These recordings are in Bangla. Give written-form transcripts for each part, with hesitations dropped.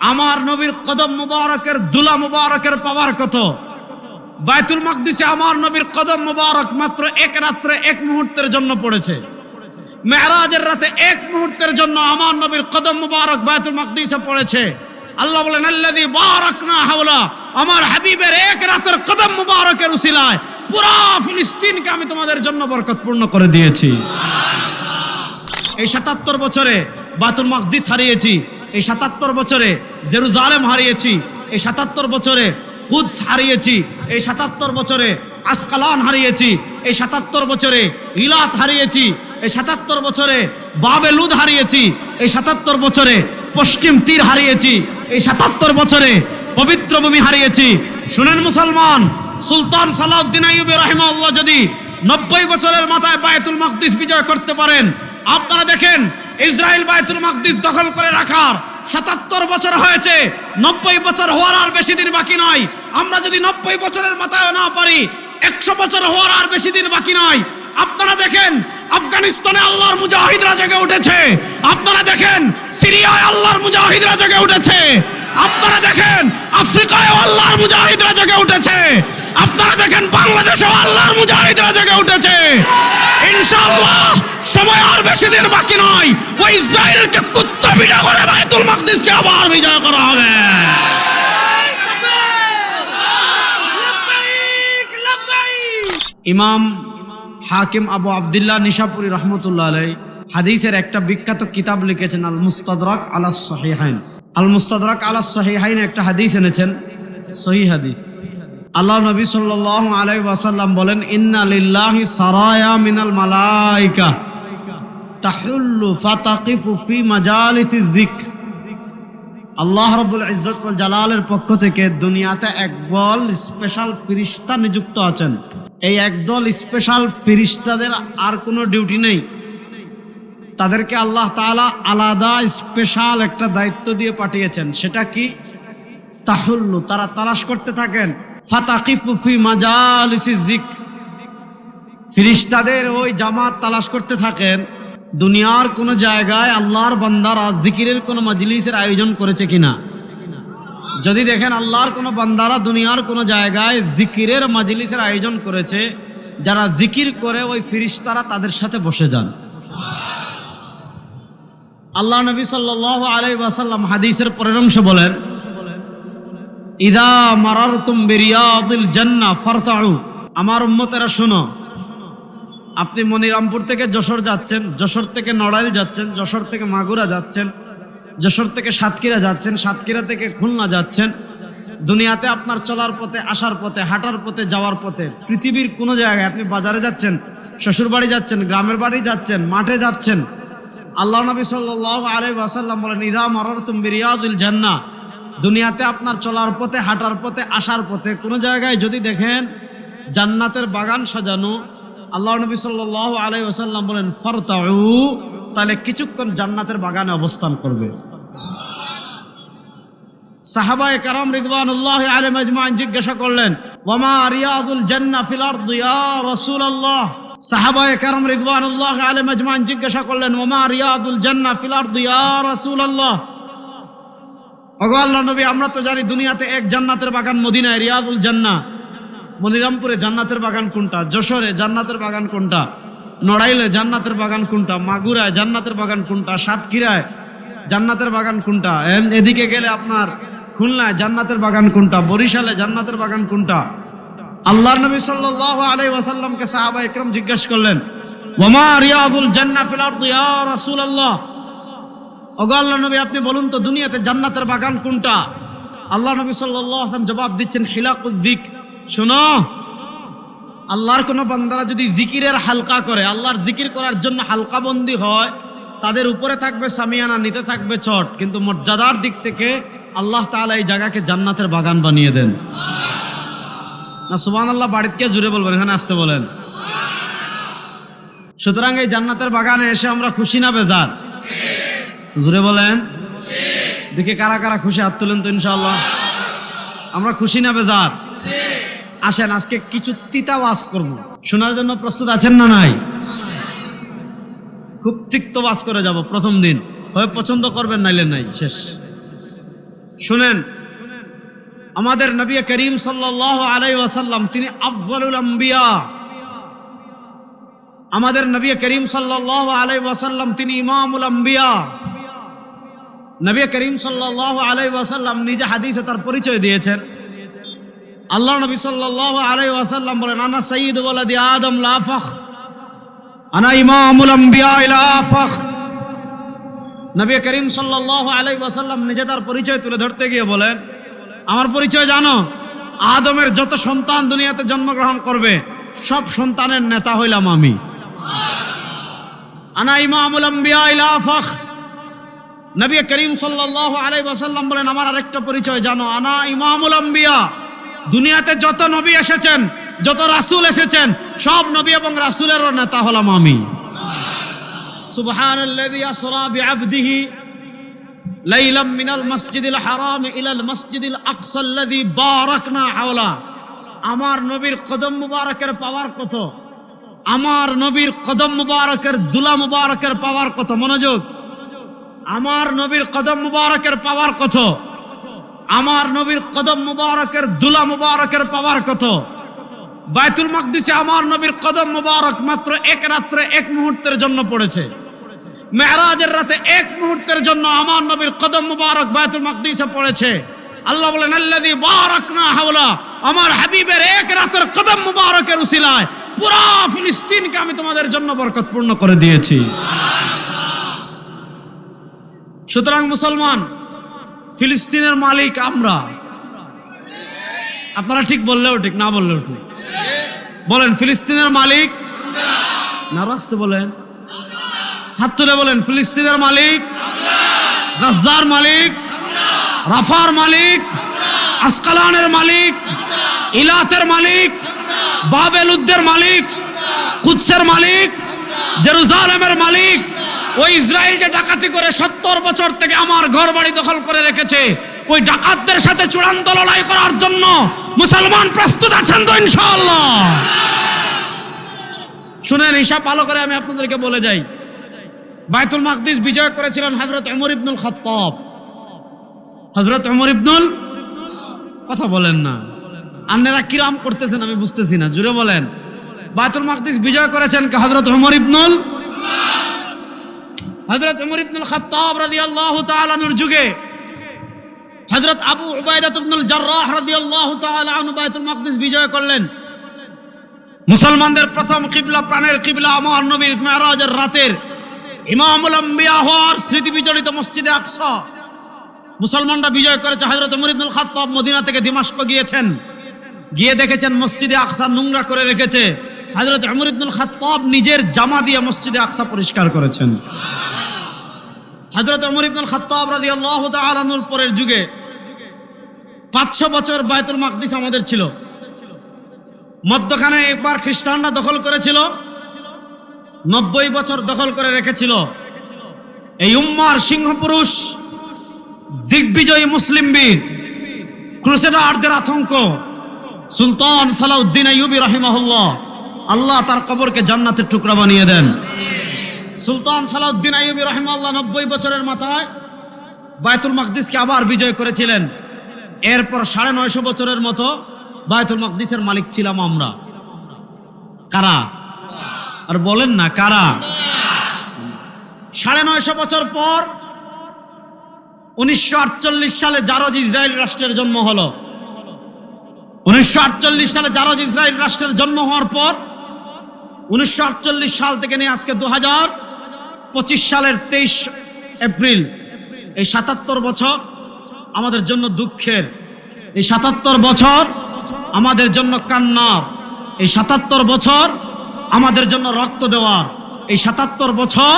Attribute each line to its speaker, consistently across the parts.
Speaker 1: আমার নবীর কদম মুবারকের দুলা মুবারকের পাওয়ার কত। বাইতুল মাকদিসে আমার নবীর কদম মুবারক মাত্র এক রাত্রে এক মুহূর্তের জন্য পড়েছে। মেরাজের রাতে এক মুহূর্তের জন্য আমার নবীর কদম মুবারক বাইতুল মাকদিসে পড়েছে। আল্লাহ বলেন আল্লাযী বারাকনা হাওলা, আমার হাবিবের এক রাতের কদম মুবারকের উসিলায় পুরা ফিলিস্তিনকে আমি তোমাদের জন্য বরকতপূর্ণ করে দিয়েছি। এই ৭৭ বছরে বাইতুল মাকদিস হারিয়েছি, এই ৭৭ বছরে জেরুজালেম হারিয়েছি, এই ৭৭ বছরে কুদস হারিয়েছি, এই ৭৭ বছরে আসকালান হারিয়েছি, এই ৭৭ বছরে ইলাত হারিয়েছি, এই ৭৭ বছরে বাবেলুদ হারিয়েছি, এই ৭৭ বছরে পশ্চিম তীর হারিয়েছি, এই ৭৭ বছরে পবিত্র ভূমি হারিয়েছি। শুনেন মুসলমান, সুলতান সালাউদ্দিন আইয়ুবী রাহিমাহুল্লাহ যদি ৯০ বছরের মাথায় বায়তুল মাকদিস বিজয় করতে পারেন, আপনারা দেখেন ইসরায়েল বায়তুল মাকদিস দখল করে রাখার ৭৭ বছর হয়েছে, ৯০ বছর হওয়ার আর বেশি দিন বাকি নয়। আমরা যদি ৯০ বছরের মাথায় না পারি, ১০০ বছর হওয়ার আর বেশি দিন বাকি নয়। আপনারা দেখেন আফগানিস্তানে আল্লাহর মুজাহিদরা জেগে উঠেছে, আপনারা দেখেন সিরিয়ায় আল্লাহর মুজাহিদরা জেগে উঠেছে, আপনারা দেখেন আফ্রিকায় আল্লাহর মুজাহিদরা জেগে উঠেছে, আপনারা দেখেন বাংলাদেশেও আল্লাহর মুজাহিদরা জেগে উঠেছে। ইনশাআল্লাহ সময় আর বেশি দিন বাকি নয়, ওই ইসরায়েলকে কুত্তা পিটা করে বাইতুল মাকদিসকে আবার বিজয় করা হবে। ইমাম হাকিম আবু আব্দুল্লাহ নিশাপুরি রহমতুল্লাহ আলাইহি হাদিসের একটা বিখ্যাত কিতাব লিখেছেন, আল মুস্তাদরাক আলা সহিহাইন। আল মুস্তাদরাক আলা সহিহাইন একটা হাদিস এনেছেন, সহিহ হাদিস। আল্লাহ নবী সাল্লাল্লাহু আলাইহি ওয়াসাল্লাম বলেন, ইন্না লিল্লাহি সারায়া মিনাল মালাইকা তাহুল্লু ফাতাকিফু ফি মাজালিসিয যিকর। আল্লাহ রাব্বুল ইজ্জত ওয়াল জালালের পক্ষ থেকে দুনিয়াতে একদল স্পেশাল ফেরেশতা নিযুক্ত আছেন। এই একদল স্পেশাল ফেরেশতাদের আর কোনো ডিউটি নেই, তাদেরকে আল্লাহ তাআলা আলাদা স্পেশাল একটা দায়িত্ব দিয়ে পাঠিয়েছেন। সেটা কি? তাহুল্লু, তারা তালাশ করতে থাকেন, ফাতাকিফু ফি মাজালিসিয যিকর, ফেরেশতাদের ওই জামাত তালাশ করতে থাকেন দুনিয়ার কোন জায়গায় আল্লাহর বান্দারা জিকিরের কোন মজলিসের আয়োজন করেছে কিনা। যদি দেখেন আল্লাহর কোন বান্দারা দুনিয়ার কোন জায়গায় জিকিরের মজলিসের আয়োজন করেছে, যারা জিকির করে ওই ফেরেশতারা তাদের সাথে বসে যান। আল্লাহ নবী সাল্লাল্লাহু আলাইহি ওয়াসাল্লাম হাদিসের পরের অংশে বলেন, ইদা মারারতুম বিরিয়াদিল জান্নাহ ফারতাউ। আমার উম্মতেরা শোনো, আপনি মনিরামপুর থেকে যশোর যাচ্ছেন, যশোর থেকে নড়াইল যাচ্ছেন, যশোর থেকে মাগুরা যাচ্ছেন, যশোর থেকে সাতক্ষীরা যাচ্ছেন, সাতক্ষীরা থেকে খুলনা যাচ্ছেন, দুনিয়াতে আপনার চলার পথে, আসার পথে, হাঁটার পথে, যাওয়ার পথে, পৃথিবীর কোনো জায়গায় আপনি বাজারে যাচ্ছেন, শ্বশুর বাড়ি যাচ্ছেন, গ্রামের বাড়ি যাচ্ছেন, মাঠে যাচ্ছেন, আল্লাহ নবী সাল্লাল্লাহু আলাইহি ওয়াসাল্লাম বলেন, ইদা মারারতুম বিরিয়াদিল জান্নাহ, দুনিয়াতে আপনার চলার পথে, হাঁটার পথে, আসার পথে কোনো জায়গায় যদি দেখেন জান্নাতের বাগান সাজানো, আল্লাহ নবী সাল্লাল্লাহু আলাইহি ওয়াসাল্লাম বলেন ফারতাউ, তাহলে কিছুক্ষণ জান্নাতের বাগানে অবস্থান করবে। সাহাবায়ে কেরাম রিদওয়ানুল্লাহি আলাইহিম আজমাইন জিজ্ঞাসা করলেন, ওয়ামা রিয়াদুল জান্নাহ ফিল আরদি ইয়া রাসূলুল্লাহ। সাহাবায়ে কেরাম রিদওয়ানুল্লাহি আলাইহিম আজমাইন জিজ্ঞাসা করলেন, ওয়ামা রিয়াদুল জান্নাহ ফিল আরদি ইয়া রাসূলুল্লাহ। ওগো আল্লাহর নবী, আমরা তো জানি দুনিয়াতে এক জান্নাতের বাগান মদিনায়, রিয়াদুল জান্নাহ। মনিরামপুরে জান্নাতের বাগান কোনটা? যশোরে জান্নাতের বাগান কোনটা? নড়াইলে জান্নাতের বাগান কোনটা? মাগুরায় জান্নাতের বাগান কোনটা? সাতক্ষীরায় জান্নাতের বাগান কোনটা? এদিকে গেলে আপনার খুলনায় জান্নাতের বাগান কোনটা? বরিশালে জান্নাতের বাগান কোনটা? আল্লাহর নবী সাল্লাল্লাহু আলাইহি ওয়াসাল্লামকে সাহাবায়ে কেরাম জিজ্ঞাসা করলেন, ওয়ামা রিয়াদুল জান্নাহ ফিল আরদি ইয়া রাসূলুল্লাহ। ওগো আল্লাহর নবী, আপনি বলুন তো দুনিয়াতে জান্নাতের বাগান কোনটা? আল্লাহ নবী সাল্লাল্লাহু আলাইহি ওয়াসাল্লাম জবাব দিচ্ছেন, হিলাকুয যিকর। শোনো, আল্লাহর কোন বান্দারা যদি জিকিরের হালকা করে, আল্লাহর জিকির করার জন্য হালকা বন্দি হয়, তাদের উপরে থাকবে সামিয়ানা, নিতে থাকবে চট, কিন্তু মর্যাদার দিক থেকে আল্লাহ তাআলা এই জায়গাকে জান্নাতের বাগান বানিয়ে দেন। না সুবহানাল্লাহ বাড়িতে জুড়ে বলবেন, এখানে আসতে বলেন। সুতরাং এই জান্নাতের বাগানে এসে আমরা খুশি না বেজার? জুড়ে বলেন। দেখি কারা কারা খুশি, হাত তুলেন তো। ইনশাআল্লাহ আমরা খুশি না বেজার? আসেন আজকে কিছু তিতা ওয়াজ করব, শোনার জন্য প্রস্তুত আছেন না নাই? খুব তিক্ত ওয়াজ করে যাব প্রথম দিন, হয় পছন্দ করবেন নাইলে নাই, শেষ। শুনেন, আমাদের নবী করিম সাল্লাল্লাহু আলাইহি ওয়াসাল্লাম তিনি আফজালুল আম্বিয়া। আমাদের নবী করিম সাল্লাল্লাহু আলাইহি ওয়াসাল্লাম তিনি ইমামুল আম্বিয়া। নবী করিম সাল্লাল্লাহু আলাইহি ওয়াসাল্লাম নিজে হাদিসে তার পরিচয় দিয়েছেন। আল্লাহ নবী সাল্লাল্লাহু আলাইহি ওয়াসাল্লাম বলেন, আনা সাইয়্যিদু ওয়ালাদি আদম লা ফখর, আনা ইমামুল আম্বিয়া লা ফখর। নবী করিম সাল্লাল্লাহু আলাইহি ওয়াসাল্লাম নিজে তার পরিচয় তুলে ধরতে গিয়ে বলেন, আমার পরিচয় জানো? আদমের যত সন্তান দুনিয়াতে জন্মগ্রহণ করবে সব সন্তানের নেতা হইলাম আমি। আনা ইমামুল আম্বিয়া লা ফখর। নবী করিম সাল্লাল্লাহু আলাইহি ওয়াসাল্লাম বলেন, আমার আরেকটা পরিচয় জানো? আনা ইমামুল আম্বিয়া। দুনিয়াতে যত নবী এসেছেন, যত রাসূল এসেছেন, সব নবী এবং রাসূলের নেতা হলাম আমি। সুবহানাল্লাযী আসরা বিআবদিহি লাইলাম মিনাল মসজিদিল হারাম ইলাল মসজিদিল আকসাল্লাযী বারাকনা হাওলা। আমার নবীর কদম মুবারকের পাওয়ার কত, আমার নবীর কদম মুবারকের দুলা মুবারকের পাওয়ার কত। মনোযোগ, আমার নবীর কদম মুবারকের পাওয়ার কত, আমার নবীর কদম মুবারকের দুলা মুবারকের পাওয়ার কত। বাইতুল মাকদিসে আমার নবীর কদম মুবারক মাত্র এক রাত্রে এক মুহূর্তের জন্য পড়েছে। মেরাজের রাতে এক মুহূর্তের জন্য আমার নবীর কদম মুবারক বাইতুল মাকদিসে পড়েছে। আল্লাহ বলেন, আল্লাযী বারাকনা হাওলা, আমার হাবিবের এক রাতের কদম মুবারকের উসিলায় পুরা ফিলিস্তিনকে আমি তোমাদের জন্য বরকতপূর্ণ করে দিয়েছি। সুতরাং মুসলমান, ফিলিস্তিনের মালিক আমরা। আপনারা ঠিক বললেও ঠিক, না বললেও ঠিক। বলেন, ফিলিস্তিনের মালিক না, রাস্তে বলেন, হাত তুলে বলেন, ফিলিস্তিনের মালিক, গাজ্জার মালিক, রাফার মালিক, আসকালানের মালিক, ইলাতের মালিক, বাবেলুদ্দের মালিক, কুদসের মালিক, জেরুজালেমের মালিক। ওই ইসরায়েল যে ডাকাতি করে 70 বছর থেকে আমার ঘর বাড়ি দখল করে রেখেছে, ওই ডাকাতদের সাথে চূড়ান্ত লড়াই করার জন্য মুসলমান প্রস্তুত আছেন তো ইনশাআল্লাহ? শুনেন, হিসাব ভালো করে আমি আপনাদেরকে বলে যাই। বাইতুল মাকদিস বিজয় করেছিলেন হযরত ওমর ইবনুল খাত্তাব। হযরত ওমর ইবনুল, কথা বলেন না, আপনারা কিরাম করতেছেন আমি বুঝতেছি না, জুড়ে বলেন। বাইতুল মাকদিস বিজয় করেছেন হযরত ওমর ইবনুল, হযরত ওমর ইবনুল খাত্তাব রাদিয়াল্লাহু তাআলা আনহুর যুগে হযরত আবু উবাইদা ইবনুল জাররাহ রাদিয়াল্লাহু তাআলা আনহু বাইতুল মাকদিস বিজয় করলেন। মুসলমানদের প্রথম কিবলা, প্রাণের কিবলা, আমার নবীর মেরাজের রাতের ইমামুল আম্বিয়া হওয়ার স্মৃতি বিজড়িত মসজিদে আকসা মুসলমানরা বিজয় করেছে। হযরত ওমর ইবনুল খাত্তাব মদিনা থেকে দিমাশক গিয়েছেন, গিয়ে দেখেছেন মসজিদে আকসা নোংরা করে রেখেছে। হযরত ওমর ইবনুল খাত্তাব নিজের জামা দিয়ে মসজিদে আকসা পরিষ্কার করেছেন। হযরত ওমর ইবনুল খাত্তাব রাদিয়াল্লাহু তাআলা আনহুর পরের যুগে 500 বছর বাইতুল মাকদিস আমাদের ছিল। মধ্যখানে একবার খ্রিস্টানরা দখল করেছিল, 90 বছর দখল করে রেখেছিল। এই উম্মার সিংহপুরুষ, দিগ্বিজয়ী মুসলিম বীর, ক্রুসেডারদের আতঙ্ক সুলতান সালাউদ্দিন আইয়ুবী রাহিমাহুল্লাহ, আল্লাহ তার কবরকে জান্নাতের টুকরা বানিয়ে দেন। সুলতান সালাউদ্দিন আইয়ুবী রাহিমাহুল্লাহ 90 বছরের মাথায় বাইতুল মাকদিসকে আবার বিজয় করেছিলেন। এরপর 950 বছরের মতো বাইতুল মাকদিসের মালিক ছিলাম আমরা। কারা? আর বলেন না কারা? 950 বছর পর 1948 সালে জারজ ইসরায়েল রাষ্ট্রের জন্ম হলো। 1948 সালে জারজ ইসরায়েল রাষ্ট্রের জন্ম হওয়ার পর 1948 সাল থেকে নিয়ে আজকে 2025 সালের 23 এপ্রিল, এই 77 বছর আমাদের জন্য দুঃখের, এই 77 বছর আমাদের জন্য কান্নার, এই 77 বছর আমাদের জন্য রক্ত দেওয়ার, এই 77 বছর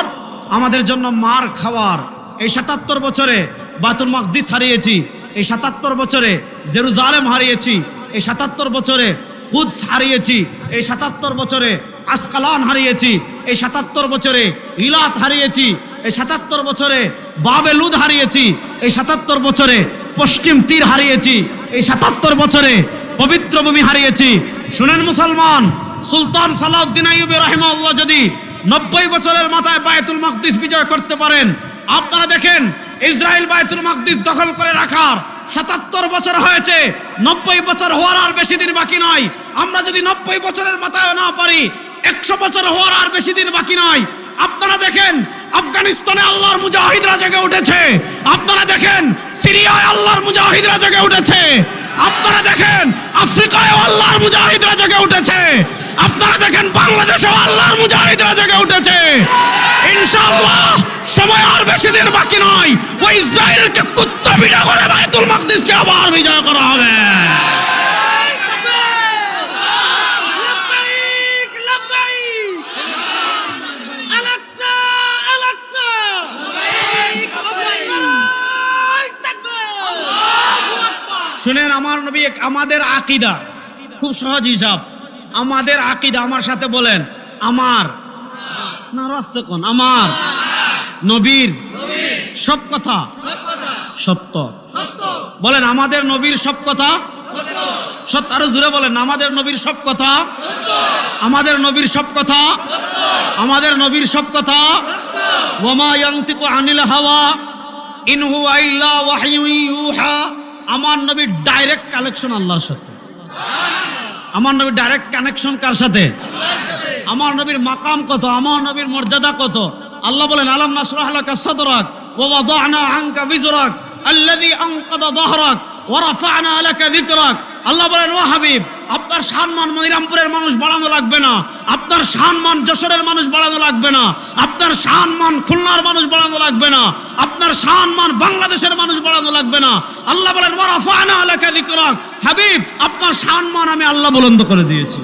Speaker 1: আমাদের জন্য মার খাওয়ার। এই 77 বছরে বাইতুল মাকদিস হারিয়েছি, এই 77 বছরে জেরুজালেম হারিয়েছি, এই 77 বছরে কুদস হারিয়েছি, এই 77 বছরে আসকালান হারিয়েছি, এই 77 বছরে ইলাত হারিয়েছি, এই 77 বছরে বাবেলুদ হারিয়েছি, এই 77 বছরে পশ্চিম তীর হারিয়েছি, এই 77 বছরে পবিত্র ভূমি হারিয়েছি। শুনেন মুসলমান, সুলতান সালাউদ্দিন আইয়ুবী রাহিমাহুল্লাহ যদি 90 বছরের মাথায় বাইতুল মাকদিস বিজয় করতে পারেন, আপনারা দেখেন ইসরায়েল বাইতুল মাকদিস দখল করে রাখার 77 বছর হয়েছে, 90 বছর হওয়ার আর বেশি দিন বাকি নয়। আমরা যদি 90 বছরের মাথায় না পারি, 100 বছর হওয়ার আর বেশি দিন বাকি নয়। আপনারা দেখেন আফগানিস্তানে আল্লাহর মুজাহিদরা জেগে উঠেছে, আপনারা দেখেন সিরিয়ায় আল্লাহর মুজাহিদরা জেগে উঠেছে, আপনারা দেখেন আফ্রিকায় আল্লাহর মুজাহিদরা জেগে উঠেছে, আপনারা দেখেন বাংলাদেশেও আল্লাহর মুজাহিদরা জেগে উঠেছে। ইনশাআল্লাহ সময় আর বেশি দিন বাকি নয়, ওই ইসরায়েলকে কুত্তা পিটা করে বাইতুল মাকদিসকে আবার বিজয় করা হবে। শুনেন আমার নবী, আমাদের আকীদা খুব সহজ হিসাব। আমাদের আকীদা, আমার সাথে বলেন, আমার না রাস্তা কোন, আমার নবীর সব কথা সত্য। বলেন আমাদের নবীর সব কথা সত্য। আরো জোরে বলেন, আমাদের নবীর সব কথা, আমাদের নবীর সব কথা, আমাদের নবীর সব কথা। ওয়ামা ইয়ানতিকু আনিল হাওয়া ইন হুয়া ইল্লা ওয়াহয়ুন ইউহা। আমার নবীর ডাইরেক্ট কানেকশন আল্লাহর সাথে। আমার নবীর ডাইরেক্ট কানেকশন কার সাথে? আমার নবীর মাকাম কত, আমার নবীর মর্যাদা কত। আল্লাহ বলেন আলাম নাশরাহ লাকা সাদরাক ওয়া ওয়াদা'না আনকা বিজরাক আল্লাযী আনকাযা যাহরাক ওয়া রাফা'না লাকা যিকরাক। আল্লাহ বলেন ও হাবিব, আপনার সম্মান মনিরামপুরের মানুষ বাড়ানো লাগবে না, আপনার সম্মান যশোরের মানুষ বাড়ানো লাগবে না, আপনার সম্মান খুলনার মানুষ বাড়ানো লাগবে না, আপনার সম্মান বাংলাদেশের মানুষ বাড়ানো লাগবে না। আল্লাহ বলেন ওয়া রাফা'না লাকা যিকরাক। হাবিব, আপনার সম্মান আমি আল্লাহ বুলন্দ করে দিয়েছি।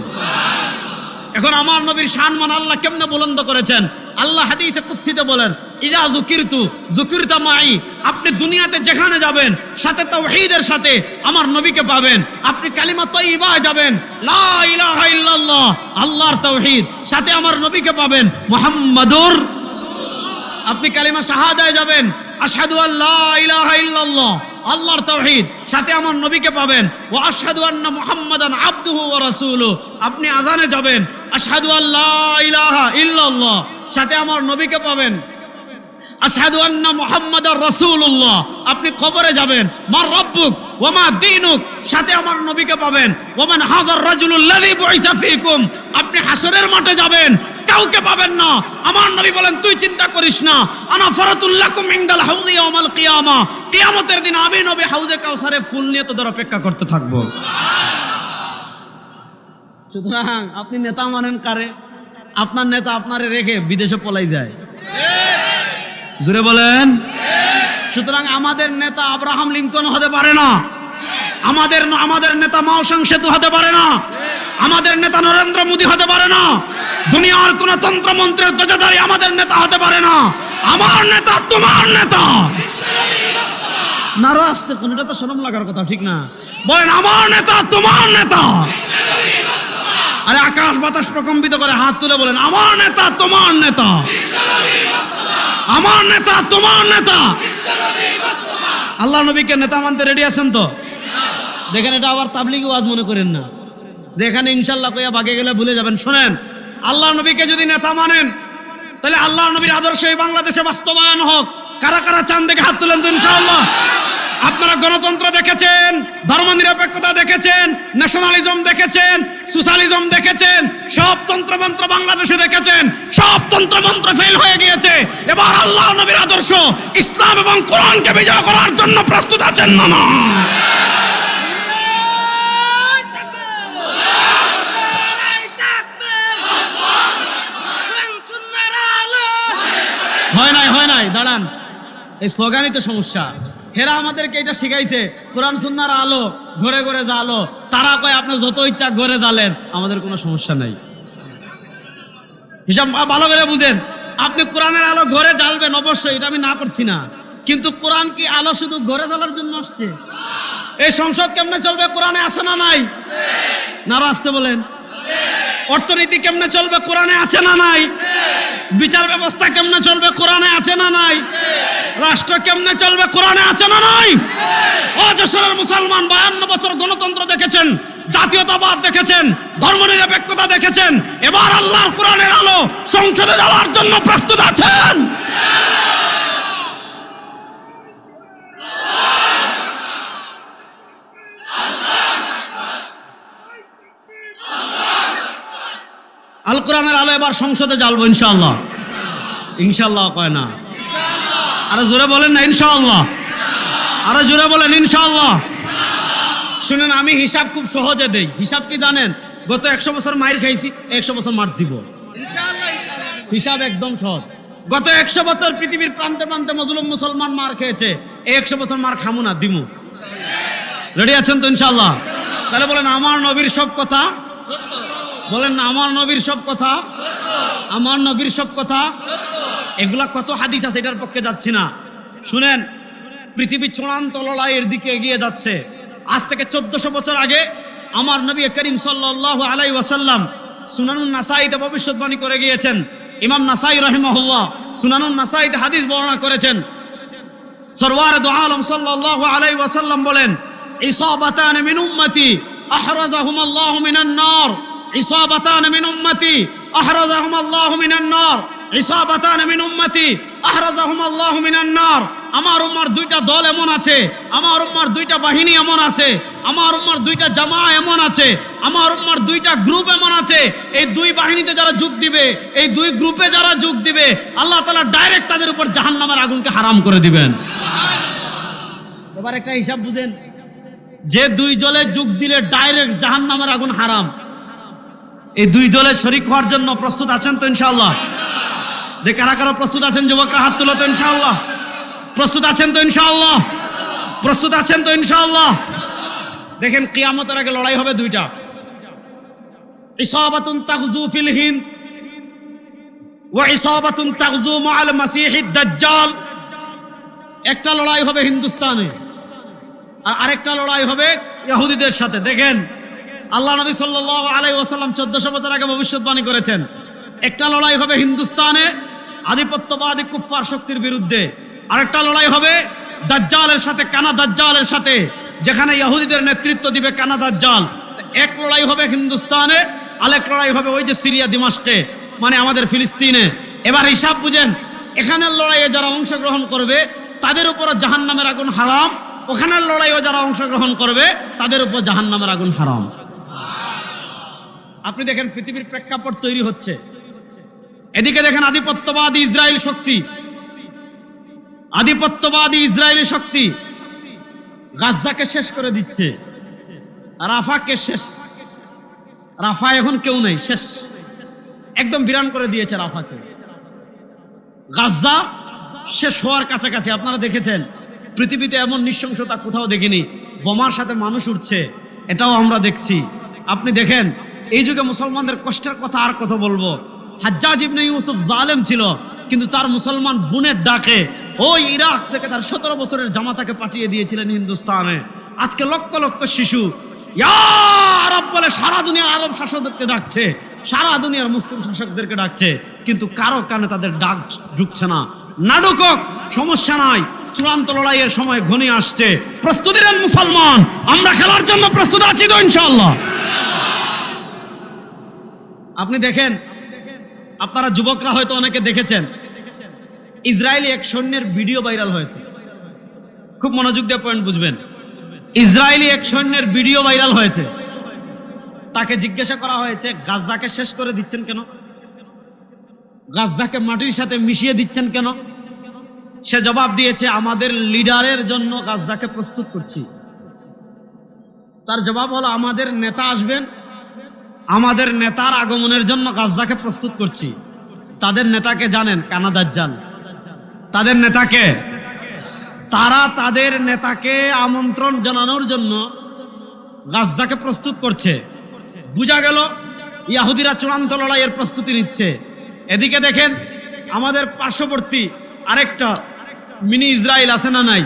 Speaker 1: এখন আমার নবীর সম্মান আল্লাহ কেমনে বুলন্দ করেছেন? আল্লাহ হাদিসে কুদসিতে বলেন ইযা যুকিরতু যুকিরতা মাই। আপনি দুনিয়াতে যেখানে যাবেন সাথে তাওহীদের সাথে আমার নবীকে পাবেন। আপনি কালিমা তাইয়্যিবায় যাবেন, লা ইলাহা ইল্লাল্লাহ, আল্লাহর তাওহীদ, সাথে আমার নবীকে পাবেন মুহাম্মাদুর রাসূলুল্লাহ। আপনি কালিমা শাহাদায় যাবেন, আশহাদু আল্লা ইলাহা ইল্লাল্লাহ, আল্লাহর তাওহীদ, সাথে আমার নবীকে পাবেন। ওয়া আশহাদু আন্না মুহাম্মাদান আবদুহু ওয়া রাসূলুহু। আপনি আযানে যাবেন, আশহাদু আল্লা ইলাহা ইল্লাল্লাহ, সাথে আমার নবীকে পাবেন। আশহাদু আন্না মুহাম্মাদার রাসূলুল্লাহ। আপনি কবরে যাবেন, মার রাব্বুক ওয়া মা দীনুক, সাথে আমার নবীকে পাবেন। ওয়া মান হাযার রাজুলুল্লাযী বুইসা ফীকুম। আপনি হাসরের মাঠে যাবেন, কাউকে পাবেন না। আমার নবী বলেন তুই চিন্তা করিস না, আনা ফারাতুল লাকুম ইনদাল হাউযি ইয়াউমাল কিয়ামা। কিয়ামতের দিন আমি নবী হাউজে কাউসারে ফুল নিয়ে তোদের অপেক্ষা করতে থাকব। সুতরাং আপনি নেতা মানেন কারে? আপনার নেতা আপনারে রেখে বিদেশে পলাই যায়। জোরে বলেন। সুতরাং আমাদের নেতা আব্রাহাম লিঙ্কন হতে পারে না, আমাদের নেতা মাওসাং সেতু হতে পারে না, আমাদের নেতা নরেন্দ্র মোদী হতে পারে না, দুনিয়ার কোন তন্ত্রমন্ত্রের ধ্বজাধারী আমাদের নেতা হতে পারে না। আমার নেতা তোমার নেতা। নারো আসতে কোন, এটা তো শরম লাগার কথা, ঠিক না? বলেন আমার নেতা তোমার নেতা। আরে আকাশ বাতাস প্রকম্পিত করে হাত তুলে বলেন আমার নেতা তোমার নেতা, আমার নেতা তোমার নেতা। আল্লাহ নবীকে নেতা মানতে রেডি আছেন তো? দেখেন এটা আবার তাবলিগি ওয়াজ মনে করেন না যে এখানে ইনশাআল্লাহ কইয়া বাগে গেলে ভুলে যাবেন। শুনেন, আল্লাহ নবীকে যদি নেতা মানেন তাহলে আল্লাহ নবীর আদর্শ এই বাংলাদেশে বাস্তবায়ন হোক। কারা কারা চান দেখে হাত তুলেন তো ইনশাআল্লাহ। আপনারা গণতন্ত্র দেখেছেন, ধর্মনিরপেক্ষতা দেখেছেন, ন্যাশনালিজম দেখেছেন, সোশ্যালিজম দেখেছেন, সব তন্ত্রমন্ত্র বাংলাদেশে দেখেছেন, সব তন্ত্রমন্ত্র ফেল হয়ে গিয়েছে। এবার আল্লাহ নবীর আদর্শ ইসলাম এবং কোরআনকে বিজয় করার জন্য প্রস্তুত আছেন না? না, হয় নাই, দাঁড়ান। এই স্লোগানই তো সমস্যা। হেরা আমাদেরকে এটা শিখাইছে কোরআন সুন্নাহর আলো, ঘরে ঘরে জ্বালো। তারা কয় আপনি যত ইচ্ছা ঘরে জ্বালেন, আমাদের কোনো সমস্যা নাই। হিসাব ভালো করে বুঝেন। আপনি কোরআনের আলো ঘরে জ্বালবেন অবশ্যই, এটা আমি না করছি না, কিন্তু কোরআন কি আলো শুধু ঘরে জ্বালার জন্য আসছে? এই সংসদ কেমনে চলবে? কোরআনে আছে না নাই? নারা আসতে বলেন। অর্থনীতি কেমনে চলবে? কোরআনে আছে না নাই? বিচার ব্যবস্থা কেমনে চলবে? কোরআনে আছে না নাই? রাষ্ট্র কেমনে চলবে? কোরআনে আছে না নাই? ও যশোরের মুসলমান, 52 বছর গণতন্ত্র দেখেছেন, জাতীয়তাবাদ দেখেছেন, ধর্মনিরপেক্ষতা দেখেছেন। এবার আল্লাহর কোরআনের আলো সংসদে যাওয়ার জন্য প্রস্তুত আছেন? আল কোরআনের আলো এবার সংসদে জ্বালবো ইনশাআল্লাহ। ইনশাআল্লাহ কয় না, আরো জোরে বলেন না ইনশাআল্লাহ, আরো জোরে বলেন ইনশাআল্লাহ। শুনেন, আমি হিসাব খুব সহজে দেই। হিসাব কি জানেন? গত 100 বছর মাইর খাইছি, 100 বছর মার দিব ইনশাআল্লাহ। হিসাব একদম সহজ। গত 100 বছর পৃথিবীর প্রান্তে প্রান্তে মজলুম মুসলমান মার খেয়েছে, 100 বছর মার খামু না, দিমু। রেডি আছেন তো ইনশাআল্লাহ? তাহলে বলেন আমার নবীর সব কথা, বলেন না আমার নবীর সব কথা, আমার নবীর সব কথা। এগুলা কত হাদিস আছে, এটার পক্ষে যাচ্ছি না। শুনেন, পৃথিবী চূড়ান্ত লড়াইয়ের দিকে এগিয়ে যাচ্ছে। আজ থেকে 1400 বছর আগে আমার নবী করিম সাল্লাল্লাহু আলাইহি ওয়াসাল্লাম সুনানুন নাসাইতে ভবিষ্যৎবাণী করে গিয়েছেন। ইমাম নাসাই রাহিমাহুল্লাহ সুনানুন নাসাইতে হাদিস বর্ণনা করেছেন। সরওয়ার দু আলম সাল্লাল্লাহু আলাইহি ওয়াসাল্লাম বলেন, ইসাবাতান মিন উম্মতি আহরাজাহুমুল্লাহু মিনান নার, ইসাবাতান মিন উম্মতি আহরাজাহুমুল্লাহু মিনান নার, ইসাবাতান মিন উম্মতি আহরাজাহুমুল্লাহু মিনান নার। আমার উম্মার দুইটা দল এমন আছে, আমার উম্মার দুইটা বাহিনী এমন আছে, আমার উম্মার দুইটা জামা এমন আছে, আমার উম্মার দুইটা গ্রুপ এমন আছে। এই দুই বাহিনীতে যারা যোগ দিবে, এই দুই গ্রুপে যারা যোগ দিবে, আল্লাহ তাআলা ডাইরেক্ট তাদের উপর জাহান্নামের আগুনকে হারাম করে দিবেন। এবার একটা হিসাব বুঝেন, যে দুই দলে যোগ দিলে ডাইরেক্ট জাহান্নামের আগুন হারাম, এই দুই দলে শরীক হওয়ার জন্য প্রস্তুত আছেন তো ইনশাআল্লাহ? যে কারা কারা প্রস্তুত আছেন, যুবকরা হাত তুলো তো ইনশাআল্লাহ। প্রস্তুত আছেন তো ইনশাআল্লাহ? প্রস্তুত আছেন তো ইনশাআল্লাহ? দেখেন, কিয়ামতের আগে লড়াই হবে দুইটা। ইসাবাতুন তাগজু ফিল হিন্দ ওয়া ইসাবাতুন তাগজু মাআল মাসিহিদ দাজ্জাল। একটা লড়াই হবে হিন্দুস্তানে, আর আরেকটা লড়াই হবে ইহুদিদের সাথে। দেখেন, আল্লাহ নবী সাল্লাল্লাহু আলাইহি ওয়াসাল্লাম 1400 বছর আগে ভবিষ্যৎবাণী করেছেন, একটা লড়াই হবে হিন্দুস্তানে আধিপত্যবাদী কুফফার শক্তির বিরুদ্ধে, আরেকটা লড়াই হবে দাজ্জালের সাথে, কানা দাজ্জালের সাথে, যেখানে ইহুদিদের নেতৃত্ব দিবে কানা দাজ্জাল। এক লড়াই হবে হিন্দুস্তানে, আরেক লড়াই হবে ওই যে সিরিয়া দিমাশকে, মানে আমাদের ফিলিস্তিনে। এবার হিসাব বুঝেন, এখানের লড়াইয়ে যারা অংশগ্রহণ করবে তাদের উপর জাহান্নামের আগুন হারাম, ওখানের লড়াইয়ে যারা অংশগ্রহণ করবে তাদের উপর জাহান্নামের আগুন হারাম। আপনি দেখেন, পৃথিবীর প্রেক্ষাপট তৈরি হচ্ছে। এদিকে দেখেন আধিপত্যবাদী ইসরায়েল শক্তি, আধিপত্যবাদী ইসরায়েলি শক্তি গাজাকে শেষ করে দিচ্ছে, রাফাকে শেষ। রাফা এখন কেউ নেই, শেষ, একদম বিরান করে দিয়েছে রাফাকে। গাজা শেষ হওয়ার কাছাকাছি। আপনারা দেখেছেন, পৃথিবীতে এমন নৃশংসতা কোথাও দেখিনি। বোমার সাথে মানুষ উঠছে, এটাও আমরা দেখছি। আপনি দেখেন, এই যুগে মুসলমানদের কষ্টের কথা আর কত বলবো। হাজ্জাজ ইবনে ইউসুফ জালেম ছিল, কিন্তু তার মুসলমান বোনের ডাকে ওই ইরাক থেকে তার 17 বছরের জামাতাকে পাঠিয়ে দিয়েছিলেন হিন্দুস্তানে। আজকে লক্ষ লক্ষ শিশু ইয়া আরব বলে সারা দুনিয়ার আরব শাসকদেরকে ডাকছে, সারা দুনিয়ার মুসলিম শাসকদেরকে ডাকছে, কিন্তু কারো কানে তাদের ডাক ঢুকছে না। নাটক, সমস্যা নাই, চূড়ান্ত লড়াইয়ের সময় ঘনিয়ে আসছে। প্রস্তুতি নেন মুসলমান, আমরা খেলার জন্য প্রস্তুত আছি তো ইনশাআল্লাহ। আপনি দেখেন, আপনারা যুবকরা হয়তো অনেকে দেখেছেন, ইসরায়েলি এক সৈন্যের ভিডিও ভাইরাল হয়েছে। খুব মনোযোগ দিয়ে পয়েন্ট বুঝবেন। ইসরায়েলি এক সৈন্যের ভিডিও ভাইরাল হয়েছে। তাকে জিজ্ঞাসা করা হয়েছে, গাজাকে শেষ করে দিচ্ছেন কেন? গাজাকে মাটির সাথে মিশিয়ে দিচ্ছেন কেন? সে জবাব দিয়েছে, আমাদের লিডারের জন্য গাজাকে প্রস্তুত করছি। তার জবাব হলো, আমাদের নেতা আসবেন, আমাদের নেতার আগমনের জন্য গাজাকে প্রস্তুত করছি। তাদের নেতাকে জানেন? কানা দাজ্জাল। তাদের নেতাকে, তারা তাদের নেতাকে আমন্ত্রণ জানানোর জন্য গাজাকে প্রস্তুত করছে। বুঝা গেল ইহুদিরা চূড়ান্ত লড়াইয়ের প্রস্তুতি নিচ্ছে। এদিকে দেখেন, আমাদের পার্শ্ববর্তী আরেকটা মিনি ইসরায়েল আছে না নাই?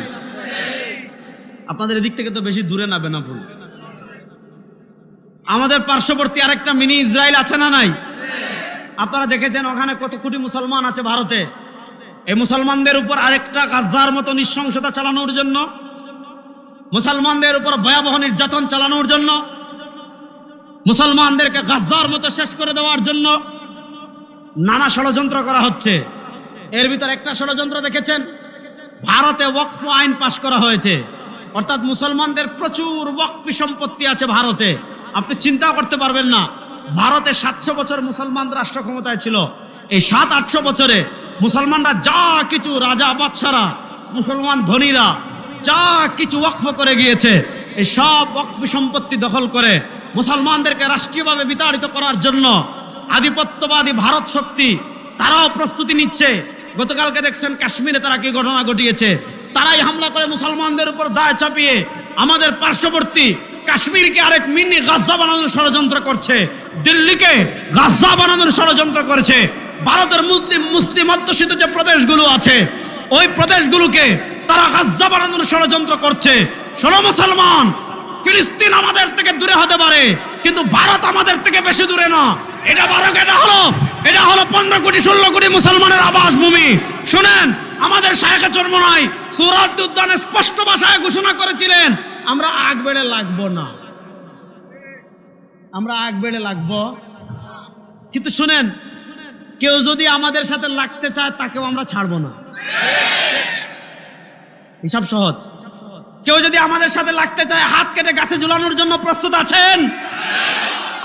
Speaker 1: আপনাদের এদিক থেকে তো বেশি দূরে না বেনাপুর। আমাদের পার্শ্ববর্তী আরেকটা মিনি ইসরায়েল আছে না নাই? আপনারা দেখেছেন ওখানে কত কোটি মুসলমান আছে ভারতে। এই মুসলমানদের উপর আরেকটা গাজার মতো নৃশংসতা চালানোর জন্য, মুসলমানদের উপর ভয়াবহ নির্যাতন চালানোর জন্য, মুসলমানদেরকে গাজার মতো শেষ করে দেওয়ার জন্য নানা ষড়যন্ত্র করা হচ্ছে। এর ভিতর একটা ষড়যন্ত্র দেখেছেন, ভারতে ওয়াকফ আইন পাশ করা হয়েছে, অর্থাৎ মুসলমানদের প্রচুর ওয়াকফি সম্পত্তি আছে ভারতে। আপনি চিন্তা করতে পারবেন না, ভারতে 700 বছর মুসলমান রাষ্ট্র ক্ষমতায় ছিল। এই 700-800 বছরে মুসলমানরা যা কিছু, রাজা বাদশারা, মুসলমান ধনীরা যা কিছু ওয়াকফ করে গিয়েছে, এই সব ওয়াকফ সম্পত্তি দখল করে মুসলমানদেরকে রাষ্ট্রীয়ভাবে বিতাড়িত করার জন্য আধিপত্যবাদী ভারত শক্তি তারাও প্রস্তুতি নিচ্ছে। গতকালকে দেখছেন কাশ্মীরে তারা কি ঘটনা ঘটিয়েছে। তারাই হামলা করে মুসলমানদের উপর দায় চাপিয়ে আমাদের পার্শ্ববর্তী কাশ্মীরকে আরেক মিনি গাজা বানানোর ষড়যন্ত্র করছে, দিল্লিকে গাজা বানানোর ষড়যন্ত্র করেছে। ভারতের মুসলিম অধ্যুষিত যে প্রদেশগুলো আছে ওই প্রদেশগুলোকে তারা গাজা বানানোর ষড়যন্ত্র করছে। শোনো মুসলমান, ফিলিস্তিন আমাদের থেকে দূরে হতে পারে, কিন্তু ভারত আমাদের থেকে বেশি দূরে না। এটা ভারত, এটা হলো 15 কোটি 16 কোটি মুসলমানের আবাস ভূমি। শুনেন, আমাদের শায়েখে চরমনাই সূরাত উদ্যানে স্পষ্ট ভাষায় ঘোষণা করেছিলেন, আমরা আগ বেড়ে লাগবো না, আমরা আগ বেড়ে লাগবো। কিন্তু শুনেন, কেউ যদি আমাদের সাথে লাগতে চায় তাকেও আমরা ছাড়বো না। হিসাব সহজ। কেউ যদি আমাদের সাথে লাগতে চায়, হাত কেটে গাছে ঝুলানোর জন্য প্রস্তুত আছেন?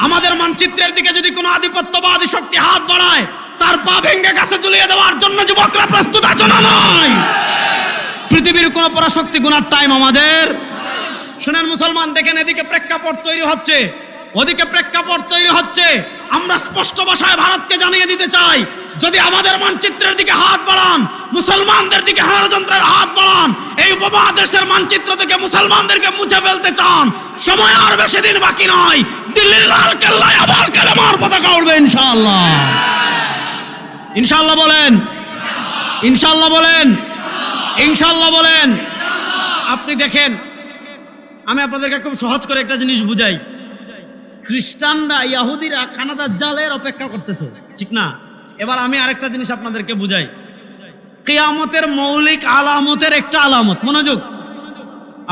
Speaker 1: আমাদের মানচিত্রের দিকে যদি কোনো আধিপত্যবাদী শক্তি হাত বাড়ায়, তার পা ভেঙে গাছে ঝুলিয়ে দেওয়ার জন্য যুবকরা প্রস্তুত আছে না নয়? পৃথিবীর কোন পরাশক্তি গুনার টাইম আমাদের। শুনেন মুসলমান, দেখেন এদিকে প্রেক্ষাপট তৈরি হচ্ছে, ওদিকে প্রেক্ষাপট তৈরি হচ্ছে। আমরা স্পষ্ট ভাষায় ভারতকে জানিয়ে দিতে চাই, যদি আমাদের মানচিত্রের দিকে হাত বাড়ান, মুসলমানদের দিকে ষড়যন্ত্রের হাত বাড়ান, এই উপমহাদেশের মানচিত্র থেকে মুসলমানদেরকে মুছে ফেলতে চান, সময় আর বেশি দিন বাকি নয়। দিল্লির লাল কেল্লায় আবার কালেমার পতাকা উড়বে ইনশাআল্লাহ। ইনশাআল্লাহ বলেন, ইনশাআল্লাহ বলেন, ইনশাআল্লাহ বলেন। আপনি দেখেন, আমি আপনাদেরকে খুব সহজ করে একটা জিনিস বুঝাই। খ্রিস্টানরা, ইহুদিরা কানাডার জালের অপেক্ষা করতেছে, ঠিক না? এবার আমি আরেকটা জিনিস আপনাদেরকে বুঝাই। কিয়ামতের মৌলিক আলামতের একটা আলামত, মনোযোগ,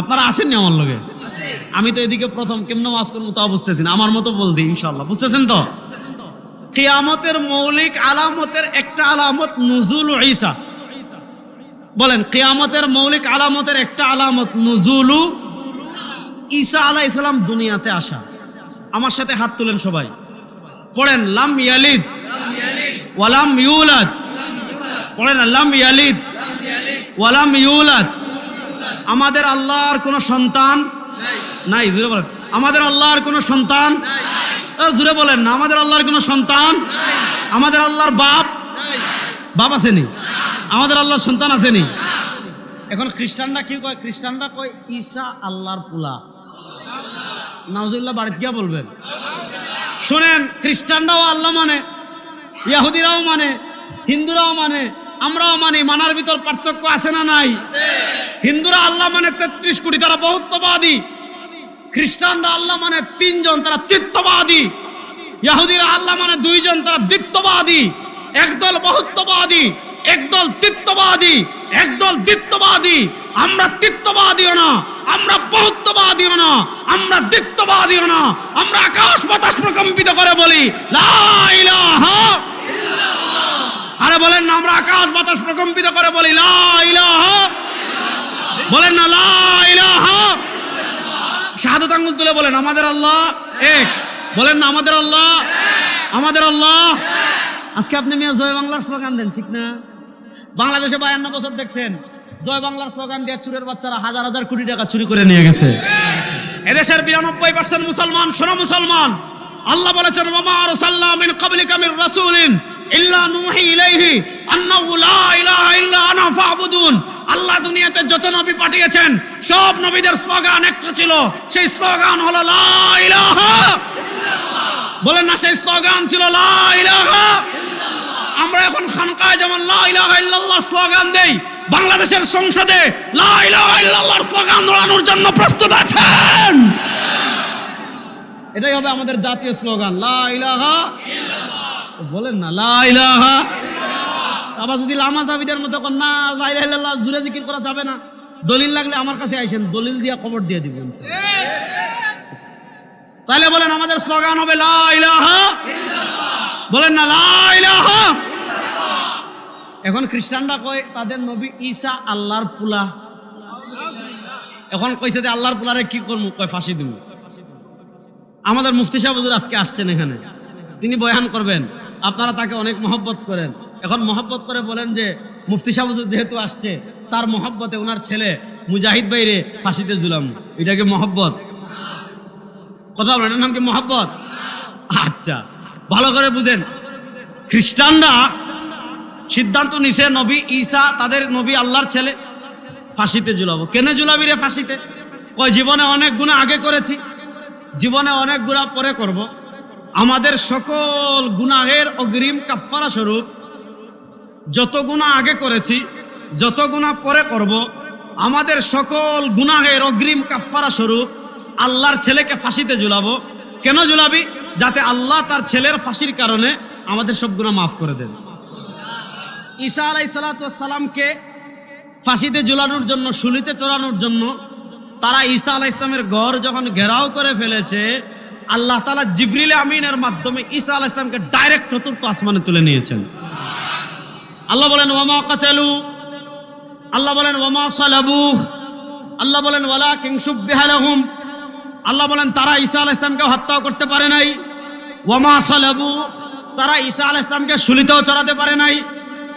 Speaker 1: আপনারা আছেন না আমার লগে? আমি তো এদিকে প্রথম কেমন ওয়াজ করবো তা বুঝতেছি না, আমার মতো বলদি ইনশাআল্লাহ, বুঝতেছেন তো? কিয়ামতের মৌলিক আলামতের একটা আলামত নুজুল ঈসা। বলেন, কিয়ামতের মৌলিক আলামতের একটা আলামত নুজুলু ঈসা আলাইহিস সালাম দুনিয়াতে আসা। আমার সাথে হাত তুলেন সবাই, পড়েন লাম ইয়ালিদ ওয়ালাম ইউলাদ। পড়েন লাম ইয়ালিদ ওয়ালাম ইউলাদ। আমাদের আল্লাহর কোনো সন্তান নাই। জোরে বলেন, আমাদের আল্লাহর কোনো সন্তান। জোরে বলেন না, আমাদের আল্লাহর কোনো সন্তান। আমাদের আল্লাহর বাপ আসেনি, আমাদের আল্লাহর সন্তান আসেনি। এখন খ্রিস্টানরা কি কয়? খ্রিস্টানরা কয় ঈসা আল্লাহর পুলা। নাউজুবিল্লাহ, বাড়িতে গিয়া বলবেন। শোনেন, খ্রিস্টানরাও আল্লাহ মানে, ইহুদিরাও মানে, হিন্দুরাও মানে, আমরাও মানি। মানার ভিতর পার্থক্য আছে না নাই? হিন্দুরা আল্লাহ মানে 33 কোটি, তারা বহুত্ববাদী। খ্রিস্টানরা আল্লাহ মানে 3 জন, তারা তৃত্ববাদী। ইহুদিরা আল্লাহ মানে 2 জন, তারা দ্বিত্ববাদী। একদল বহুত্ববাদী, একদল তৃত্ববাদী, একদল দ্বিত্ববাদী। আমরা তৃত্ববাদীও না, আমরা বহুত্ববাদীও না, আমরা দ্বিত্ববাদীও না। আমরা আকাশ বাতাস প্রকম্পিত করে বলি লা ইলাহা ইল্লাল্লাহ। আরে বলেন না, আমরা আকাশ বাতাস প্রকম্পিত করে বলি লা ইলাহা ইল্লাল্লাহ। বলেন না লা ইলাহা ইল্লাল্লাহ। শাহাদাত আঙ্গুল তুলে বলেন আমাদের আল্লাহ এক। বলেন না আমাদের আল্লাহ, আমাদের আল্লাহ। আজকে আপনি মিয়া জয় বাংলার স্লোগান দেন, ঠিক না? বাংলাদেশে 52 বছর দেখছেন জয় বাংলার স্লোগান দিয়ে চুরের বাচ্চারা হাজার হাজার কোটি টাকা চুরি করে নিয়ে গেছে। এদেশের 92% মুসলমান। শোনো মুসলমান, আল্লাহ বলেছেন ওয়া মা আরসালনা মিন ক্বাবলিকা মির রাসূলিন ইল্লা নুহি ইলাইহি আন্নাহু লা ইলাহা ইল্লা আনা ফা'বুদুন। আল্লাহ দুনিয়াতে যত নবী পাঠিয়েছেন সব নবীদের স্লোগান একটা ছিল, সেই স্লোগান হলো লা ইলাহা ইল্লাল্লাহ। বলেন না, সেই স্লোগান ছিল লা ইলাহা ইল্লাল্লাহ। আমরা এখন খানকায় যেমন লা ইলাহা ইল্লাল্লাহ স্লোগান দেই, বাংলাদেশের সংসদে লা ইলাহা ইল্লাল্লাহর স্লোগান দোলানোর জন্য প্রস্তুত আছেন? এটাই হবে আমাদের জাতীয় স্লোগান, লা ইলাহা ইল্লাল্লাহ। বলেন না লা ইলাহা ইল্লাল্লাহ। আবার যদি লামা জাবিদের মতো কোন না লা ইলাহা ইল্লাল্লাহ জুড়ে জিকির করা যাবে না, দলিল লাগলে আমার কাছে আইসেন, দলিল দিয়া খবর দিয়ে দিবেন। তাহলে বলেন আমাদের স্লোগান হবে লা ইলাহা ইল্লাল্লাহ। বলেন না লা ইলাহা ইল্লাল্লাহ। এখন খ্রিস্টানরা কয় তাদের নবী ঈসা আল্লাহর পুলা। এখন কইছে যে আল্লাহর পুলারে কি করবো? কয় ফাঁসি দিব। আমাদের মুফতি সাহেব হুজুর আজকে আসছেন এখানে, তিনি বয়ান করবেন, আপনারা তাকে অনেক মহব্বত করেন। এখন মহব্বত করে বলেন যে মুফতি সাহেব যেহেতু আসছে, তার মহব্বতে ওনার ছেলে মুজাহিদ ভাইরে ফাঁসিতে ঝুলাম, এটাকে মহব্বত? কথা বলেন, এটার নাম কি মহব্বত? আচ্ছা, ভালো করে বুঝেন। খ্রিস্টানরা সিদ্ধান্ত নিছে নবী ঈসা তাদের নবী আল্লাহর ছেলে, ফাঁসিতে ঝুলাবো। কেন ঝুলাবি রে ফাঁসিতে? কয় জীবনে অনেক গুনাহ আগে করেছি, জীবনে অনেক গুনাহ পরে করব। আমাদের সকল গুনাহের অগ্রিম কাফফারা স্বরূপ যত গুনাহ আগে করেছি, যত গুনাহ পরে করব, আমাদের সকল গুনাহের অগ্রিম কাফফারা স্বরূপ আল্লাহর ছেলেকে ফাঁসিতে ঝুলাবো। কেন ঝুলাবি? যাতে আল্লাহ তার ছেলের ফাঁসির কারণে আমাদের সব গুনাহ মাফ করে দেন। ঈসা আলাইহিস সালাতু ওয়াস সালামকে ফাঁসিতে ঝুলানোর জন্য, শুলিতে চড়ানোর জন্য তারা ঈসা আলাইহিস সালামের ঘর যখন ঘেরাও করে ফেলেছে, আল্লাহ তাআলা জিবরিল আমিনের মাধ্যমে ঈসা আলাইহিস সালামকে ডাইরেক্ট চতুর্থ আসমানে তুলে নিয়েছেন। আল্লাহ বলেন ওয়ামা কাতালু, আল্লাহ বলেন ওয়ামা সালাবু, আল্লাহ বলেন ওয়ালাকিন শুববিহা লাহুম, আল্লাহ বলেন তারা ঈসা আলাইহিস সালামকে হত্যা করতে পারে নাই। ওয়ামা সালাবু, তারা ঈসা আলাইহিস সালামকে শুলিতেও চড়াতে পারে নাই,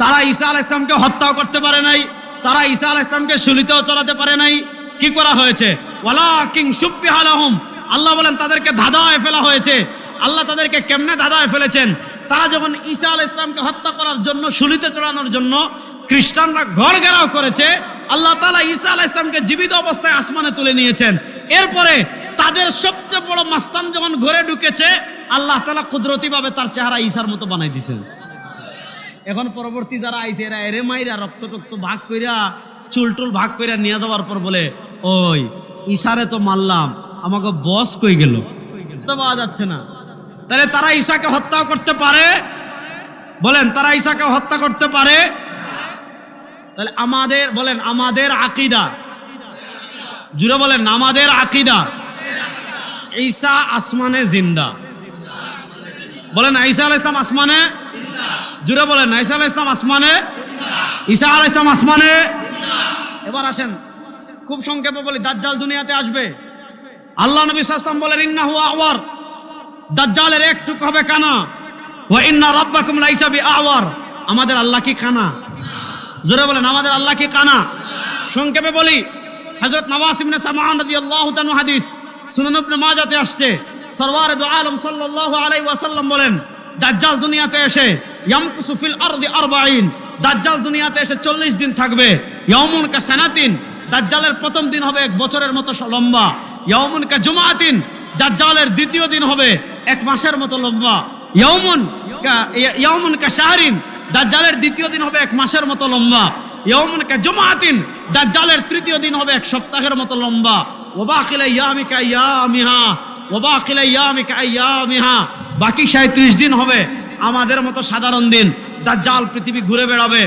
Speaker 1: তারা ঈসা আলাইহিস সালামকে হত্যাও করতে পারে নাই, তারা ঈসা আলাইহিস সালামকে শুলিতেও চড়াতে পারে নাই। কি করা হয়েছে? ওয়ালাকিন শুববিহা লাহুম, আল্লাহ বলেন তাদেরকে ধাঁধায় ফেলা হয়েছে। আল্লাহ তাদেরকে কেমনে ধাঁধায় ফেলেছেন? তারা যখন ঈসা আলাইহিস সালামকে হত্যা করার জন্য, শুলিতে চড়ানোর জন্য খ্রিস্টানরা ঘর ঘেরাও করেছে, আল্লাহ তাআলা ঈসা আলাইহিস সালামকে জীবিত অবস্থায় আসমানে তুলে নিয়েছেন। এরপরে তাদের সবচেয়ে বড় মাস্তান যখন ঘরে ঢুকেছে, আল্লাহ তাআলা কুদরতিভাবে তার চেহারা ঈসার মতো বানাই দিয়েছেন। এখন পরবর্তী যারা আইছে এরা এরে মাইরা রক্ত টক্ত ভাগ কইরা, চুল টুল ভাগ কইরা নিয়ে যাওয়ার পর বলে, ওই ঈসারে তো মারলাম, আমাকে বস কই গেল? তো পাওয়া যাচ্ছে না। তাহলে তারা ঈসাকে হত্যা করতে পারে? বলেন, তারা ঈসাকে হত্যা করতে পারে? তাহলে আমাদের বলেন, আমাদের আকীদা, জুড়ে বলেন, আমাদের আকীদা ঈসা আসমানে জিন্দা। বলেন ঈসা আলাইহিস সালাম আসমানে, জুড়ে বলেন ঈসা আলাইহিস সালাম আসমানে, ঈসা আলাইহিস সালাম আসমানে। এবার আসেন খুব সংক্ষেপে বলি, দাজ্জাল দুনিয়াতে আসবে। আল্লাহ নবী সাল্লাল্লাহু আলাইহি ওয়াসাল্লাম বলেন ইন্নাহু আওয়ার, দাজ্জালের এক চোখ হবে কানা। ওয়া ইন্না রাব্বাকুম লাইসা বিআওয়ার, আমাদের আল্লাহ কি কানা? জোরে বলেন, আমাদের আল্লাহ কি কানা? সংক্ষেপে বলি, হযরত নওয়াস ইবনে সামআন রাদিয়াল্লাহু তাআলা হাদিস সুনান ইবনে মাজাতে আসছে, সরওয়ারে দু আলম সাল্লাল্লাহু আলাইহি ওয়াসাল্লাম বলেন, দাজ্জাল দুনিয়াতে এসে ইয়ামকুসু ফিল আরদি 40, দাজ্জাল দুনিয়াতে এসে 40 দিন থাকবে। ইয়াউমুন কা সানাতিন, দাজ্জালের প্রথম দিন হবে 1 বছরের মতো লম্বা। ইয়াউমুন কা জুমআতিন, দাজ্জালের দ্বিতীয় দিন হবে 1 মাসের মতো লম্বা। ইয়াউমুন কা শাহরিন, দাজ্জালের দ্বিতীয় দিন হবে 1 মাসের মতো লম্বা। ইয়াউমুন কা জুমআতিন, দাজ্জালের তৃতীয় দিন হবে 1 সপ্তাহের মতো লম্বা। ওয়া বাকিল আইয়ামিকা আইয়ামিহা, ওয়া বাকিল আইয়ামিকা আইয়ামিহা, বাকি 37 দিন হবে আমাদের মতো সাধারণ দিন। দাজ্জাল পৃথিবী ঘুরে বেড়াবে,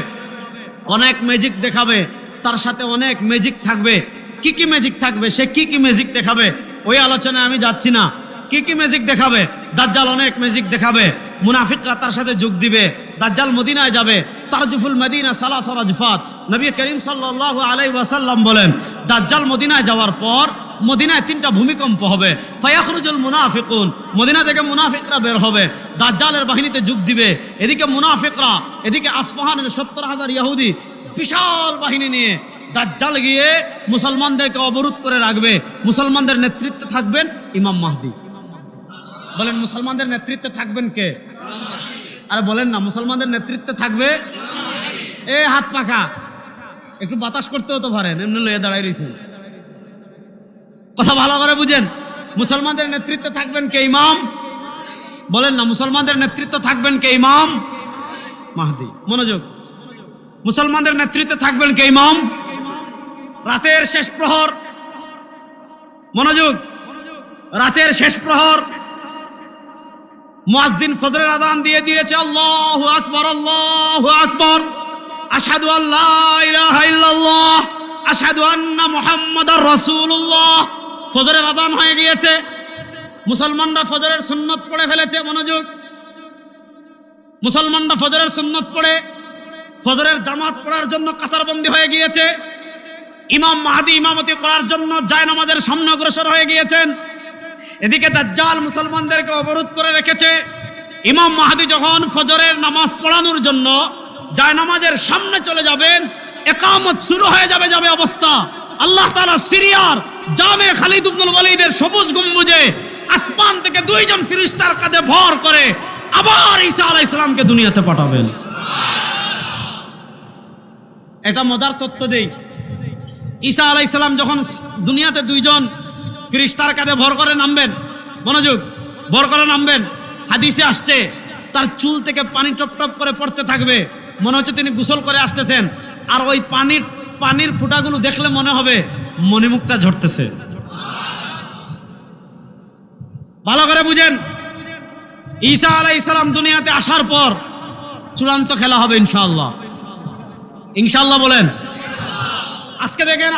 Speaker 1: অনেক ম্যাজিক দেখাবে, তার সাথে অনেক ম্যাজিক থাকবে। কি কি ম্যাজিক থাকবে, সে কি কি ম্যাজিক দেখাবে ওই আলোচনায় আমি যাচ্ছি না। কি কি ম্যাজিক দেখাবে? দাজ্জাল অনেক ম্যাজিক দেখাবে, মুনাফিকরা তার সাথে যোগ দিবে। দাজ্জাল মদিনায় যাবে, তারজুফুল মদিনা সালাসা রাজফাত। নবী করিম সাল্লাল্লাহু আলাইহি ওয়াসাল্লাম বলেন, দাজ্জাল মদিনায় যাওয়ার পর মদিনায় 3টা ভূমিকম্প হবে। ফায়াখরুজুল মুনাফিকুন, মদিনা থেকে মুনাফিকরা বের হবে, দাজ্জালের বাহিনীতে যোগ দিবে। এদিকে মুনাফিকরা, এদিকে আসফাহানের 70,000 ইহুদি বিশাল বাহিনী নিয়ে দাজ্জাল গিয়ে মুসলমানদেরকে অবরোধ করে রাখবে। মুসলমানদের নেতৃত্বে থাকবেন ইমাম মাহদি। বলেন, মুসলমানদের নেতৃত্বে থাকবেন কে? আরে বলেন না, মুসলমানদের নেতৃত্বে থাকবে এ হাত পাখা, একটু বাতাস করতে হতে পারেন, এমনি লয়ে দাঁড়াই রয়েছেন। কথা ভালো করে বুঝেন, মুসলমানদের নেতৃত্বে থাকবেন কে? ইমাম। বলেন না, মুসলমানদের নেতৃত্বে থাকবেন কে? ইমাম মাহদি। মনোযোগ, মুসলমানদের নেতৃত্বে থাকবেন কে? ইমাম। রাতের শেষ প্রহর, মনোযোগ, রাতের শেষ প্রহর মুয়াজ্জিন ফজরের আযান দিয়ে দিয়েছে, আল্লাহু আকবার, আল্লাহু আকবার, আশহাদু আল্লা ইলাহা ইল্লাল্লাহ, আশহাদু আন্না মুহাম্মাদার রাসূলুল্লাহ। ফজরের আযান হয়ে গিয়েছে, মুসলমানরা ফজরের সুন্নত পড়ে ফেলেছে। মনোযোগ, মুসলমানরা ফজরের সুন্নত পড়ে ফজরের জামাত পড়ার জন্য কাতারবন্দি হয়ে গিয়েছে। ইমাম মাহদি ইমামতি করার জন্য জায়নামাজের সামনে অগ্রসর হয়ে গিয়েছেন। এদিকে দাজ্জাল মুসলমানদেরকে অবরোধ করে রেখেছে। ইমাম মাহদী যখন ফজরের নামাজ পড়ানোর জন্য যায় নামাজের সামনে চলে যাবেন, ইকামত শুরু হয়ে যাবে অবস্থা, আল্লাহ তাআলা সিরিয়ার জামে খালিদ ইবনুল ওয়ালিদের সবুজ গম্বুজে আসমান থেকে দুইজন ফেরেশতার কাঁধে ভর করে আবার ঈসা আলাইহিস সালামকে দুনিয়াতে পাঠাবেন। এটা মজার তথ্য দেই, ঈসা আলাইহিস সালাম যখন দুনিয়াতে দুইজন ফেরেশতার কাঁধে ভর করে নামবেন, মনোযোগ, ভর করে নামবেন, হাদিসে আসছে তার চুল থেকে পানি টপ টপ করে পড়তে থাকবে, মনে হচ্ছে তিনি গোসল করে আসতেছেন, আর ওই পানির ফুটাগুলো দেখলে মনে হবে মণিমুক্তা ঝরতেছে। ভালো করে বুঝেন, ঈসা আলাইহিস সালাম দুনিয়াতে আসার পর চূড়ান্ত খেলা হবে ইনশাআল্লাহ। ইনশাআল্লাহ বলেন। আজকে দেখেন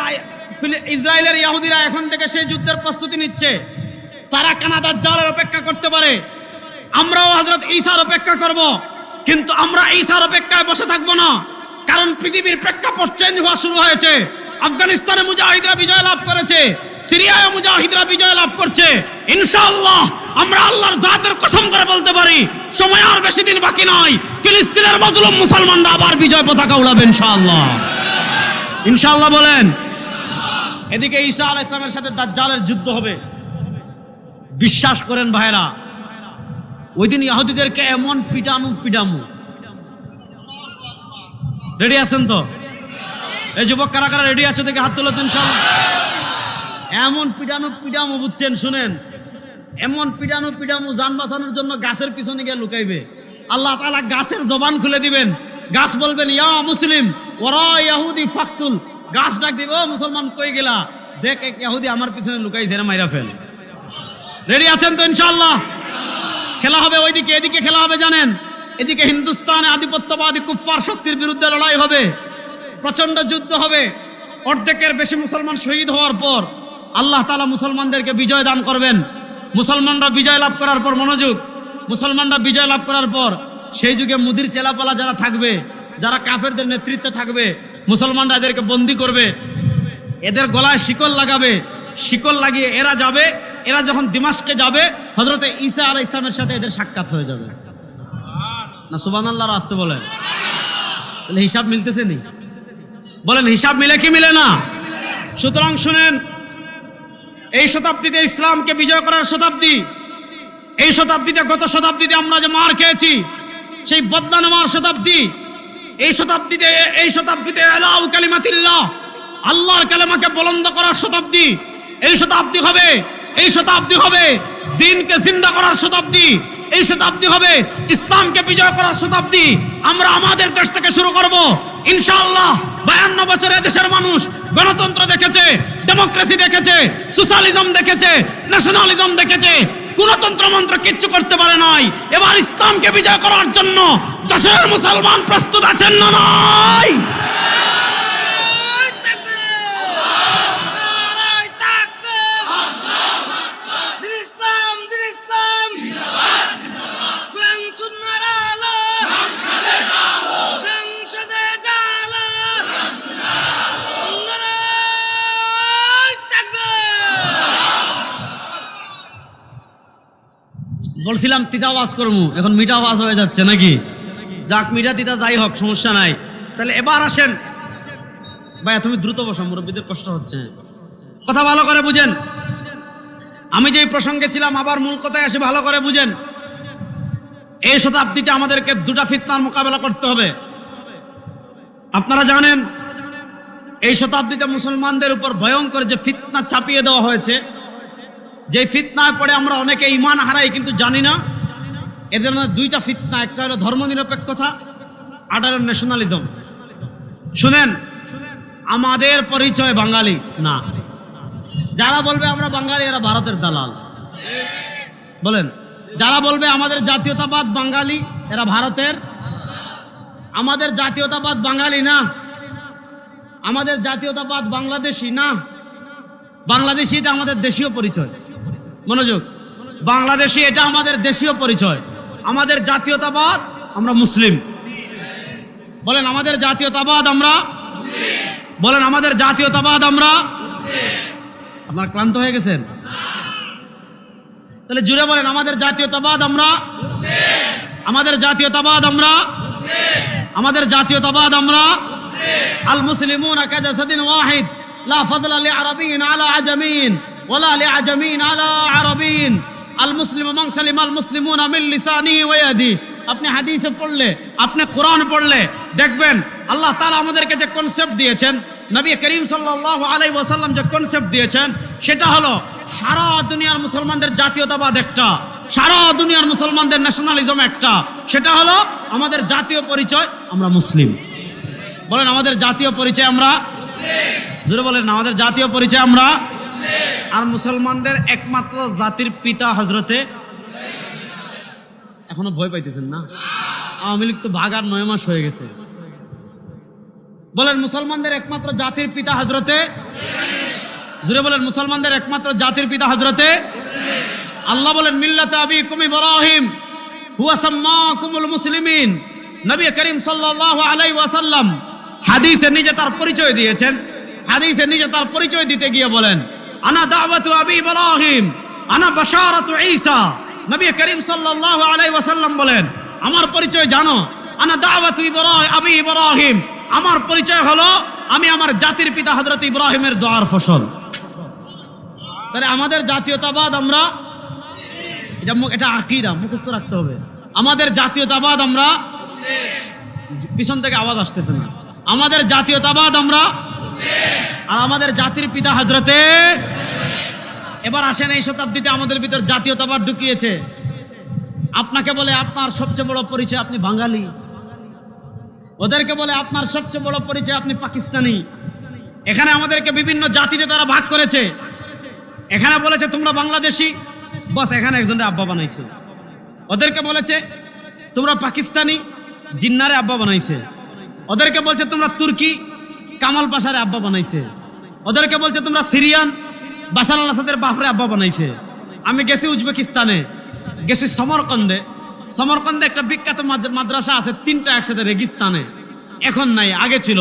Speaker 1: ইসরায়েলের ইহুদিরা এখন থেকে সেই যুদ্ধের প্রস্তুতি নিচ্ছে, তারা কানা দাজ্জালের অপেক্ষা করতে পারে, আমরাও হযরত ঈসার অপেক্ষা করব, কিন্তু আমরা ঈসার অপেক্ষায় বসে থাকবো না, কারণ পৃথিবীর প্রেক্ষাপট চেঞ্জ হওয়া শুরু হয়েছে। আফগানিস্তানে মুজাহিদরা বিজয় লাভ করেছে, সিরিয়ায় মুজাহিদরা বিজয় লাভ করছে। ইনশাআল্লাহ আমরা আল্লাহর জাতের কসম করে বলতে পারি, সময় আর বেশি দিন বাকি নয়, ফিলিস্তিনের মজলুম মুসলমানরা আবার বিজয় পতাকা উড়াবে ইনশাআল্লাহ। ইনশাআল্লাহ বলেন। এদিকে ঈসা আলাইহিস সালামের সাথে দাজ্জালের যুদ্ধ হবে। বিশ্বাস করেন ভাইরা, ওই দিন ইহুদিদেরকে এমন পিটামু। রেডি আছেন তো? এই যুবক কারা কারা রেডি আছে দেখে হাত তোলো ইনশাআল্লাহ। এমন পিটামু বুঝছেন, শুনেন, এমন পিটামু জান বাঁচানোর জন্য গাছের পিছনে গিয়ে লুকাইবে। আল্লাহ তাআলা গাছের জবান খুলে দিবেন, গাছ বলবেন ইয়া মুসলিম ওরা ইহুদি ফাকতুল, গাছ ডাক দিব, ও মুসলমান কই গেলা, দেখ এক ইহুদি আমার পিছনে লুকাইছে, না মাইরা ফেল। রেডি আছেন তো ইনশাআল্লাহ? খেলা হবে ওইদিকে, এদিকে খেলা হবে জানেন, এদিকে হিন্দুস্তানে আধিপত্যবাদী কুফফার শক্তির বিরুদ্ধে লড়াই হবে, প্রচন্ড যুদ্ধ হবে। অর্ধেকের বেশি মুসলমান শহীদ হওয়ার পর আল্লাহ তাআলা মুসলমানদেরকে বিজয় দান করবেন। মুসলমানরা বিজয় লাভ করার পর, মনোযোগ, মুসলমানরা বিজয় লাভ করার পর সেই যুগে মুদির চেলাপালা যারা থাকবে, যারা কাফেরদের নেতৃত্বে থাকবে, মুসলমানরা এদেরকে বন্দী করবে, এদের গলায় শিকল লাগাবে, শিকল লাগিয়ে এরা যাবে। এরা যখন দিমাশকে যাবে, হযরতে ঈসা আলাইহিস সালামের সাথে এদের সাক্ষাৎ হয়ে যাবে। না সুবহানাল্লাহ আসতে বলেন। তাহলে হিসাব মিলতেছে নি? বলেন হিসাব মিলে কি মিলে না? সুতরাং শুনেন, এই শতাব্দীতে ইসলামকে বিজয় করার শতাব্দী, এই শতাব্দীতে, গত শতাব্দীতে আমরা যে মার খেয়েছি সেই বদলা নেওয়ার শতাব্দী, এই শতাব্দীতে আলাউ কালিমাতিল্লাহ, আল্লাহর কালেমাকে বুলন্দ করার শতাব্দী। এই শতাব্দী হবে দ্বীনকে জিন্দা করার শতাব্দী, এই শতাব্দী হবে ইসলামকে বিজয় করার শতাব্দী। আমরা আমাদের দেশ থেকে শুরু করব ইনশাআল্লাহ। 52 বছরে দেশের মানুষ গণতন্ত্র দেখেছে, ডেমোক্রেসি দেখেছে, সোশ্যালিজম দেখেছে, ন্যাশনালিজম দেখেছে, গণতন্ত্র মন্ত্র কিচ্ছু করতে পারে নাই। এবার ইসলামকে বিজয় করার জন্য দেশের মুসলমান প্রস্তুত আছেন না নাই? বলছিলাম তিতা আওয়াজ করবো, এখন মিঠা আওয়াজ হয়ে যাচ্ছে নাকি? যাক, মিঠা তিতা যাই হোক, সমস্যা নাই। তাহলে এবার আসেন ভাইয়া, তুমি দ্রুত বসো, মুরব্বীদের কষ্ট হচ্ছে, কথা ভালো করে বুঝেন। আমি যেই প্রসঙ্গে ছিলাম, আবার মূল কথায় আসি, ভালো করে বুঝেন। এই শতাব্দীতে আমাদেরকে দুটা ফিতনার মোকাবেলা করতে হবে। আপনারা জানেন এই শতাব্দীতে মুসলমানদের উপর ভয়ঙ্কর যে ফিতনা চাপিয়ে দেওয়া হয়েছে, যে ফিতনায় পড়ে আমরা অনেকে ঈমান হারাই কিন্তু জানি না। এদের মধ্যে দুইটা ফিতনা, একটা হলো ধর্মনিরপেক্ষতা, আর হলো ন্যাশনালিজম। শুনেন, আমাদের পরিচয় বাঙালি না। যারা বলবে আমরা বাঙালি, এরা ভারতের দালাল। বলেন, যারা বলবে আমাদের জাতীয়তাবাদ বাঙালি, এরা ভারতের। আমাদের জাতীয়তাবাদ বাঙালি না, আমাদের জাতীয়তাবাদ বাংলাদেশি না। বাংলাদেশি এটা আমাদের দেশীয় পরিচয়, মনোযোগ, বাংলাদেশি এটা আমাদের দেশীয় পরিচয়। আমাদের জাতীয়তাবাদ আমরা মুসলিম। বলেন আমাদের জাতীয়তাবাদ আমরা, বলেন আমাদের জাতীয়তাবাদ আমরা। আপনারা ক্লান্ত হয়ে গেছেন? তাহলে জুড়ে বলেন আমাদের জাতীয়তাবাদ আমরা। আমাদের জাতীয়তাবাদ আমরা আমাদের জাতীয়তাবাদ আমরা আল মুসলিমুনা কাজাসাদিন ওয়াহিদ লা ফাদলা লিআরাবিয়্যিন আলা আজামিন ওয়ালা লিআজামিন আলা আরাবিয়্যিন আল মুসলিমু মান সালিমা আল মুসলিমুনা মিন লিসানিহি ওয়া ইয়াদিহি। আপনি হাদিসে পড়লে, আপনি কোরআন পড়লে দেখবেন আল্লাহ তাআলা আমাদেরকে যে কনসেপ্ট দিয়েছেন, নবী করিম সাল্লাল্লাহু আলাইহি ওয়াসাল্লাম যে কনসেপ্ট দিয়েছেন, সেটা হলো সারা দুনিয়ার মুসলমানদের জাতীয়তাবাদ একটা, সারা দুনিয়ার মুসলমানদের ন্যাশনালিজম একটা, সেটা হলো আমাদের জাতীয় পরিচয় আমরা মুসলিম। বলেন আমাদের জাতীয় পরিচয় আমরা মুসলিম। জোরে বলেন আমাদের জাতীয় পরিচয় আমরা মুসলিম। আর মুসলমানদের একমাত্র জাতির পিতা হযরতে, এখনো ভয় পাইতেছেন না? আওয়ামী লীগ তো ভাগার 9 মাস হয়ে গেছে। বলেন মুসলমানদের একমাত্র জাতির পিতা হযরতে, জোরে বলেন মুসলমানদের একমাত্র জাতির পিতা হযরতে। আল্লাহ বলেন মিল্লাতা আবিকুম ইব্রাহিম হুয়া সাম্মাকুমুল মুসলিমিন। নবী করিম সাল্লাল্লাহু আলাইহি ওয়াসাল্লাম হাদিসে নিজে তার পরিচয় দিয়েছেন। হাদিসে নিজে তার পরিচয় দিতে গিয়ে বলেন আনা দাওয়াতু আবি ইব্রাহিম আনা বাশারাতু ঈসা। নবী করিম সাল্লাল্লাহু আলাইহি ওয়াসাল্লাম বলেন আমার পরিচয় জানো, আনা দাওয়াতু আবি ইব্রাহিম, আমার পরিচয় হলো আমি আমার জাতির পিতা হযরত ইব্রাহিমের দোয়ার ফসল। তাহলে আমাদের জাতীয়তাবাদ আমরা, এটা আকীদা মুখস্থ রাখতে হবে। আমাদের জাতীয়তাবাদ আমরা, পিছন থেকে আওয়াজ আসতেছে না, আমাদের জাতীয়তাবাদ আমরা, আর আমাদের জাতির পিতা হযরতে। এবার আসেন এই শতাব্দীতে আমাদের ভিতর জাতীয়তাবাদ ঢুকিয়েছে। আপনাকে বলে আপনার সবচেয়ে বড় পরিচয় আপনি বাঙালি, ওদেরকে বলে আপনার সবচেয়ে বড় পরিচয় আপনি পাকিস্তানি। এখানে আমাদেরকে বিভিন্ন জাতিতে তারা ভাগ করেছে। এখানে বলেছে তোমরা বাংলাদেশি, বাস এখানে একজনের আব্বা বানাইছে। ওদেরকে বলেছে তোমরা পাকিস্তানি, জিন্নারে আব্বা বানাইছে। ওদেরকে বলছে তোমরা তুর্কি, কামাল পাশারে আব্বা বানাইছে। ওদেরকে বলছে তোমরা সিরিয়ান, বাশার আল আসাদের বাপরে আব্বা বানাইছে। আমি গেছি উজবেকিস্তানে, গেছি সমরকন্দে। সমরকন্দে একটা বিখ্যাত মাদ্রাসা আছে, 3টা একসাথে রেগিস্তানে, এখন নাই, আগে ছিল,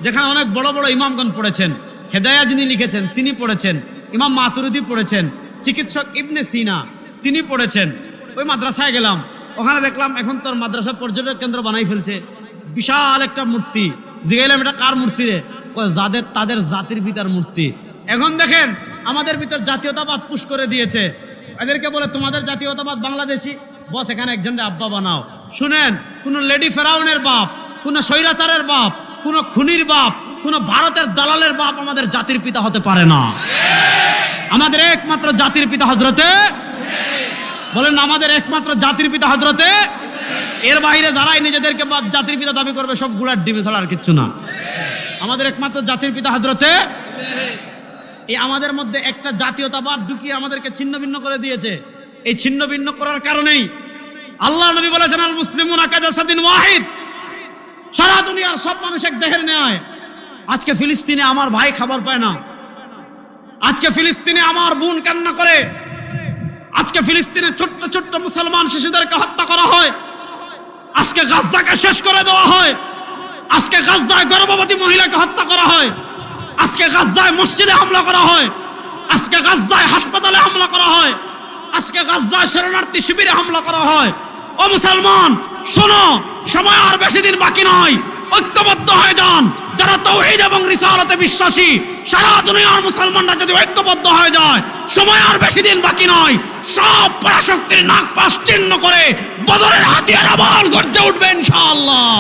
Speaker 1: যেখানে অনেক বড় বড় ইমামগণ পড়েছেন। হেদায়া যিনি লিখেছেন তিনি পড়েছেন, ইমাম মাতুরিদি পড়েছেন, চিকিৎসক ইবনে সিনা তিনি পড়েছেন। ওই মাদ্রাসায় গেলাম, ওখানে দেখলাম এখন তোর মাদ্রাসা পর্যটক কেন্দ্র বানাই ফেলছে, বিশাল একটা মূর্তি। জিগাইলাম এটা কার মূর্তি রে? যাদের তাদের জাতির পিতার মূর্তি। এখন দেখেন আমাদের ভিতর জাতীয়তাবাদ পুশ করে দিয়েছে। এদেরকে বলে তোমাদের জাতীয়তাবাদ বাংলাদেশি, বস এখানে একজনের আব্বা বানাও। শুনেন, কোন লেডি ফেরাউনের বাপ, কোন স্বৈরাচারের বাপ, কোন খুনির বাপ, কোন ভারতের দালালের বাপ আমাদের জাতির পিতা হতে পারে না। আমাদের একমাত্র জাতির পিতা হযরতে, বলেন আমাদের একমাত্র জাতির পিতা হযরতে। এর বাইরে যারাই নিজেদেরকে জাতির পিতা দাবি করবে সব গুড়ার ডিমে ছাড়া আর কিচ্ছু না। আমাদের একমাত্র জাতির পিতা হযরতে। এই আমাদের মধ্যে একটা জাতীয়তাবাদ ঢুকিয়ে আমাদেরকে ছিন্ন ভিন্ন করে দিয়েছে। এই ছিন্ন ভিন্ন করার কারণেই আল্লাহ নবী বলেছেন আল মুসলিমুনা কাজাসাদিন ওয়াহিদ, সারা দুনিয়ার সব মানুষ এক দেহের ন্যায়। আজকে ফিলিস্তিনে আমার ভাই খাবার পায় না, আজকে ফিলিস্তিনে আমার বোন কান্না করে, আজকে ফিলিস্তিনে ছোট্ট ছোট্ট মুসলমান শিশুদেরকে হত্যা করা হয়, আজকে গাজাকে শেষ করে দেওয়া হয়, আজকে গাজায় গর্ভবতী মহিলাকে হত্যা করা হয়, আজকে গাজায় মসজিদে হামলা করা হয়, আজকে গাজায় হাসপাতালে হামলা করা হয়, আজকে গাজায় শরণার্থী শিবিরে হামলা করা হয়। ও মুসলমান শোনো, সময় আর বেশি দিন বাকি নয়, ঐক্যবদ্ধ হয়ে যান। যারা তাওহীদ এবং রিসালাতে বিশ্বাসী সারা দুনিয়ার মুসলমানরা যদি ঐক্যবদ্ধ হয়ে যায়, সময় আর বেশি দিন বাকি নয়, সব পরাশক্তির নাক পাশ চিহ্ন করে বদরের হাতিয়ার আবার গর্জে উঠবে ইনশাআল্লাহ।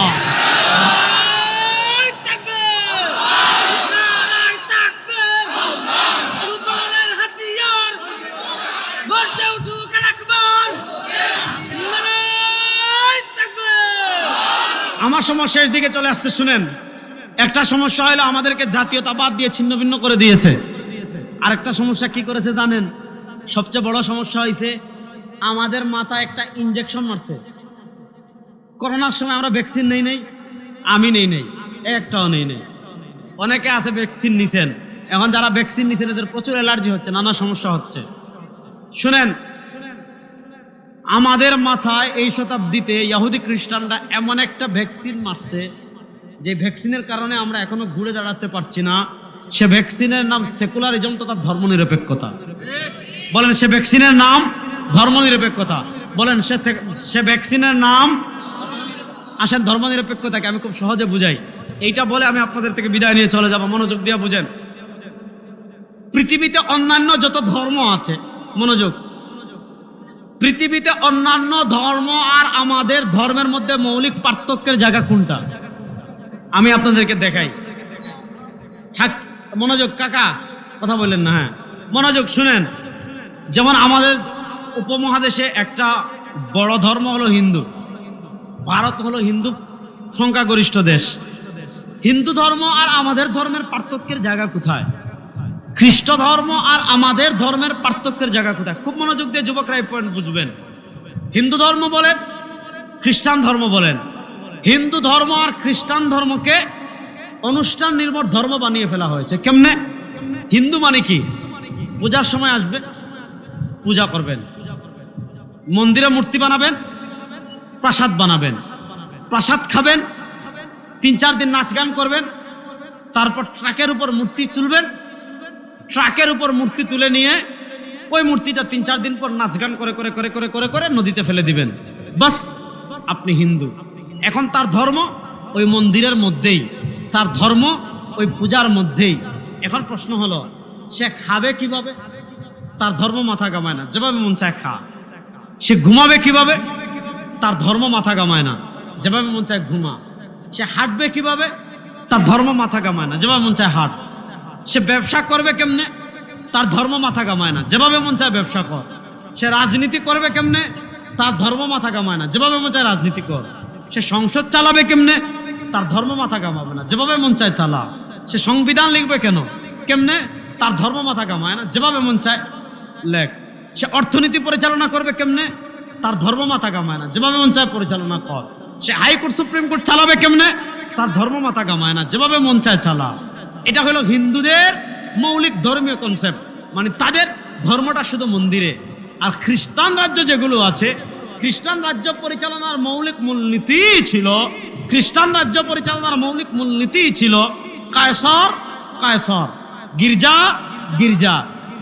Speaker 1: আমার সময় শেষ দিকে চলে আসছে। শুনেন, একটা সমস্যা হলো আমাদেরকে জাতীয়তাবাদ দিয়ে ছিন্ন ভিন্ন করে দিয়েছে। আরেকটা সমস্যা কি করেছে জানেন? সবচেয়ে বড় সমস্যা হয়েছে আমাদের মাথায় একটা ইনজেকশন মারছে। করোনার সময় আমরা ভ্যাকসিন নেই নাই, আমি নেই নাই, একটাও নেই নাই। অনেকে আছে ভ্যাকসিন নিছেন, এখন যারা ভ্যাকসিন নিছেন এদের প্রচুর অ্যালার্জি হচ্ছে, নানা সমস্যা হচ্ছে। শুনেন, আমাদের মাথায় এই শতাব্দীতে ইহুদি খ্রিস্টানরা এমন একটা ভ্যাকসিন মারছে যে ভ্যাকসিনের কারণে আমরা এখনো ঘুরে দাঁড়াতে পারছি না। সে ভ্যাকসিনের নাম সেকুলারিজম তথা ধর্মনিরপেক্ষতা। বলেন, সে ভ্যাকসিনের নাম ধর্মনিরপেক্ষতা। বলেন সে ভ্যাকসিনের নাম। আসেন ধর্মনিরপেক্ষতাকে আমি খুব সহজে বুঝাই। এইটা বলে আমি আপনাদের থেকে বিদায় নিয়ে চলে যাব, মনোযোগ দিয়ে বুঝেন। পৃথিবীতে অন্যান্য যত ধর্ম আছে, মনোযোগ, পৃথিবীতে অন্যান্য ধর্ম আর আমাদের ধর্মের মধ্যে মৌলিক পার্থক্যের জায়গা কোনটা আমি আপনাদেরকে দেখাই। মনোযোগ কাকা, কথা বললেন না, হ্যাঁ মনোযোগ শুনেন। যেমন আমাদের উপমহাদেশে একটা বড় ধর্ম হলো হিন্দু। ভারত হলো হিন্দু সংখ্যাগরিষ্ঠ দেশ। হিন্দু ধর্ম আর আমাদের ধর্মের পার্থক্যের জায়গা কোথায়? খ্রিস্ট ধর্ম আর আমাদের ধর্মের পার্থক্যের জায়গা কোথায়? খুব মনোযোগ দিয়ে যুবকরা এই পয়েন্ট বুঝবেন। হিন্দু ধর্ম বলেন, খ্রিস্টান ধর্ম বলেন, হিন্দু ধর্ম আর খ্রিস্টান ধর্মকে অনুষ্ঠান নির্ভর ধর্ম বানিয়ে ফেলা হয়েছে। কেমনে? হিন্দু মানে কি? পূজার সময় আসবে, পূজা করবেন, মন্দিরে মূর্তি বানাবেন, প্রাসাদ বানাবেন, প্রাসাদ খাবেন, 3-4 দিন নাচ গান করবেন, তারপর ট্রাকের উপর মূর্তি তুলবেন, ট্রাকের উপর মূর্তি তুলে নিয়ে ওই মূর্তিটা 3-4 দিন পর নাচ গান করে করে করে করে করে করে নদীতে ফেলে দিবেন। বাস, আপনি হিন্দু। এখন তার ধর্ম ওই মন্দিরের মধ্যেই, তার ধর্ম ওই পূজার মধ্যেই। এখন প্রশ্ন হলো, সে খাবে কিভাবে? তার ধর্ম মাথা কামায় না, যেভাবে মন চায় খা। সে ঘুমাবে কিভাবে? তার ধর্ম মাথা কামায় না, যেভাবে মন চায় ঘুমা। সে হাঁটবে কিভাবে? তার ধর্ম মাথা কামায় না, যেভাবে মন চায় হাঁট। সে ব্যবসা করবে কেমনে? তার ধর্ম মাথা কামায় না, যেভাবে মন চায় ব্যবসা কর। সে রাজনীতি করবে কেমনে? তার ধর্ম মাথা কামায় না, যেভাবে মন চায় রাজনীতি কর। সে সংসদ চালাবে কেমনে? তার ধর্ম মাথা কামাবে না, যেভাবে মন চায় চালা। সে সংবিধান লিখবে কেমনে? তার ধর্ম মাথা কামায় না, যেভাবে মন চায় লেখ। সে অর্থনীতি পরিচালনা করবে কেমনে? তার ধর্ম মাথা কামায় না, যেভাবে মন চায় পরিচালনা কর। সে হাইকোর্ট সুপ্রিম কোর্ট চালাবে কেমনে? তার ধর্ম মাথা কামায় না, যেভাবে মন চায় চালা। এটা হলো হিন্দুদের মৌলিক ধর্মীয় কনসেপ্ট, মানে তাদের ধর্মটা শুধু মন্দিরে। আর খ্রিস্টান রাজ্য যেগুলো আছে, খ্রিস্টান রাজ্য পরিচালনার মৌলিক মূলনীতি ছিল, খ্রিস্টান রাজ্য পরিচালনার মৌলিক মূলনীতি ছিল কায়সার কায়সার, গির্জা গির্জা।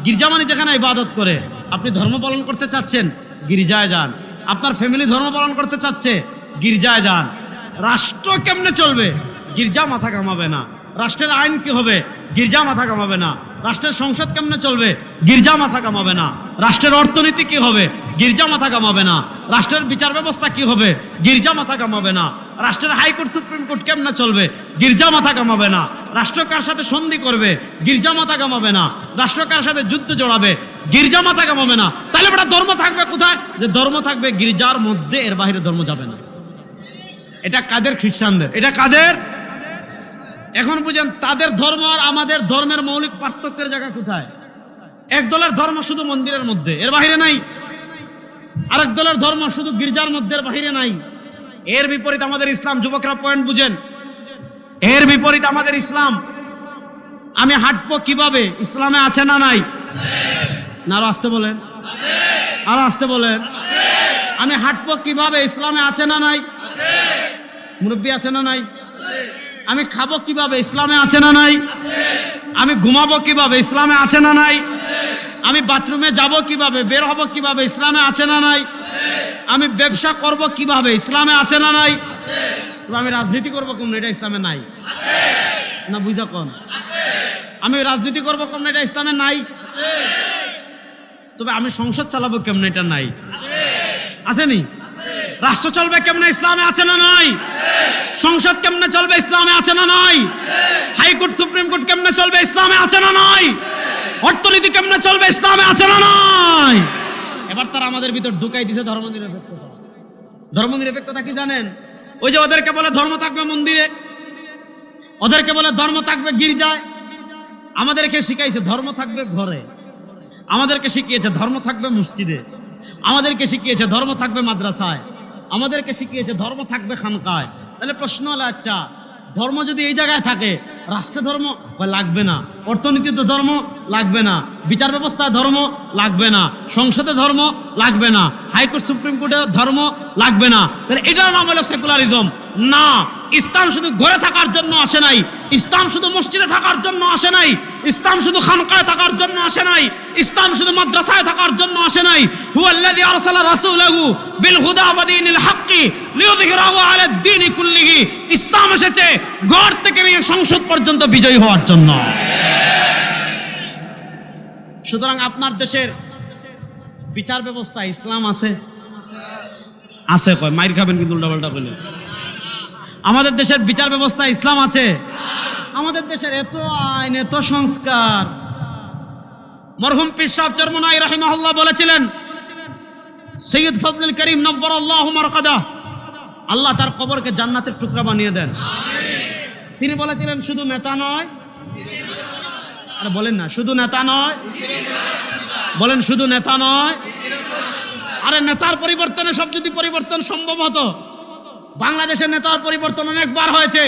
Speaker 1: গির্জা মানে যেখানে ইবাদত করে। আপনি ধর্ম পালন করতে চাচ্ছেন, গির্জায় যান। আপনার ফ্যামিলি ধর্ম পালন করতে চাচ্ছে, গির্জায় যান। রাষ্ট্র কেমনে চলবে? গির্জা মাথা কামাবে না। রাষ্ট্রের আইন কি হবে? গির্জা মাথা কামাবে না। রাষ্ট্রের সংসদ কেমনে চলবে? গির্জা মাথা কামাবে না। রাষ্ট্রের অর্থনীতি কি হবে? গির্জা মাথা কামাবে না। রাষ্ট্রের বিচার ব্যবস্থা কি হবে? গির্জা মাথা কামাবে না। রাষ্ট্রের হাইকোর্ট সুপ্রিম কোর্ট কেমনে চলবে? গির্জা মাথা কামাবে না। রাষ্ট্র কার সাথে সন্ধি করবে? গির্জা মাথা কামাবে না। রাষ্ট্র কার সাথে যুদ্ধ জড়াবে? গির্জা মাথা কামাবে না। তাহলে বেটা ধর্ম থাকবে কোথায়? যে ধর্ম থাকবে গির্জার মধ্যে, এর বাইরে ধর্ম যাবে না। এটা কাদের? খ্রিস্টানদের। এটা কাদের? এখন বুঝেন তাদের ধর্ম আর আমাদের ধর্মের মৌলিক পার্থক্যের জায়গা কোথায়? এক দলের ধর্ম শুধু মন্দিরের মধ্যে, এর বাহিরে নাই। আরেক দলের ধর্ম শুধু গির্জার মধ্যে, এর বাহিরে নাই। এর বিপরীত আমাদের ইসলাম। যুবকরা পয়েন্ট বুঝেন, এর বিপরীত আমাদের ইসলাম। আমি হাঁটবো কিভাবে? ইসলামে আছে না নাই? না, আরো আসতে বলেন, আরো আসতে বলেন। আমি হাঁটবো কিভাবে? ইসলামে আছে না নাই? মুরব্বী আছে না নাই? আমি খাবো কিভাবে? ইসলামে আছে না নাই? আমি ঘুমাবো কিভাবে? ইসলামে আছে না নাই? আমি বাথরুমে যাব কিভাবে, বের হব কিভাবে? ইসলামে আছে না নাই? আমি ব্যবসা করব কিভাবে? ইসলামে আছে না নাই? আমি রাজনীতি করবো কম, এটা ইসলামে নাই। না বুঝা কোন? আমি রাজনীতি করবো কম, এটা ইসলামে নাই। তবে আমি সংসদ চালাবো কেমন? এটা নাই। আসেনি? রাষ্ট্র চলবে কেমনে? ইসলামে আছে না নাই? সংসদ কেমনে চলবে? ইসলামে আছে না নাই? হাইকোর্ট সুপ্রিম কোর্ট কেমনে চলবে? ইসলামে আছে না নাই? অর্থনীতি কেমনে চলবে? ইসলামে আছে না নাই? এবার তারা আমাদের ভিতর ঢুকাই দিছে ধর্মনিরপেক্ষতা। ধর্মনিরপেক্ষতা কি জানেন? ওই যে ওদেরকে বলে ধর্ম থাকবে মন্দিরে, ওদেরকে বলে ধর্ম থাকবে গির্জায়। আমাদেরকে শিখাইছে ধর্ম থাকবে ঘরে, আমাদেরকে শিখিয়েছে ধর্ম থাকবে মসজিদে, আমাদেরকে শিখিয়েছে ধর্ম থাকবে মাদ্রাসায়, আমাদেরকে শিখিয়েছে ধর্ম থাকবে খানকায়। তাহলে প্রশ্ন হলো, আচ্ছা ধর্ম যদি এই জায়গায় থাকে, রাষ্ট্রে ধর্ম লাগবে না, অর্থনীতিতে ধর্ম লাগবে না, বিচার ব্যবস্থায় ধর্ম লাগবে না, সংসদে ধর্ম লাগবে না, হাইকোর্ট সুপ্রিম কোর্টে ধর্ম লাগবে না, তাহলে এটার নাম হলো সেকুলারিজম। না, ইসলাম শুধু ঘরে থাকার জন্য আসে নাই, ইসলাম শুধু মসজিদে থাকার জন্য আসে নাই, ইসলাম শুধু খানকায় থাকার জন্য আসে নাই, ইসলাম শুধু মাদ্রাসায় থাকার জন্য আসে নাই। হুয়াল্লাযী আরসালা রাসূলাহু বিল হুদা ওয়া দীনিল হাক্কি লিইয়ুযহিরাহু আলাদ দীনি কুল্লিহি। ইসলাম এসেছে ঘর থেকে নিয়ে সংসদ পর্যন্ত বিজয়ী হওয়ার জন্য। সুতরাং আপনার দেশের বিচার ব্যবস্থা ইসলাম আছে? আছে কয় মাইর খাবেন কিন্তু উল্টাপাল্টা বলে। আমাদের দেশের বিচার ব্যবস্থা ইসলাম আছে? আমাদের দেশের এত আইন, এত সংস্কার। মরহুম পীর সাহেব চরমনাই রাহিমাহুল্লাহ বলেছিলেন, সৈয়দ ফজলুল করিম নব্বরাল্লাহু মারকাদা, আল্লাহ তার কবরকে জান্নাতের টুকরা বানিয়ে দেন। তিনি বলেছিলেন শুধু নেতা নয়, আরে বলেন না, শুধু নেতা নয়, বলেন শুধু নেতা নয়। আরে নেতার পরিবর্তনে সব যদি পরিবর্তন সম্ভব হতো, বাংলাদেশের নেতার পরিবর্তন অনেকবার হয়েছে,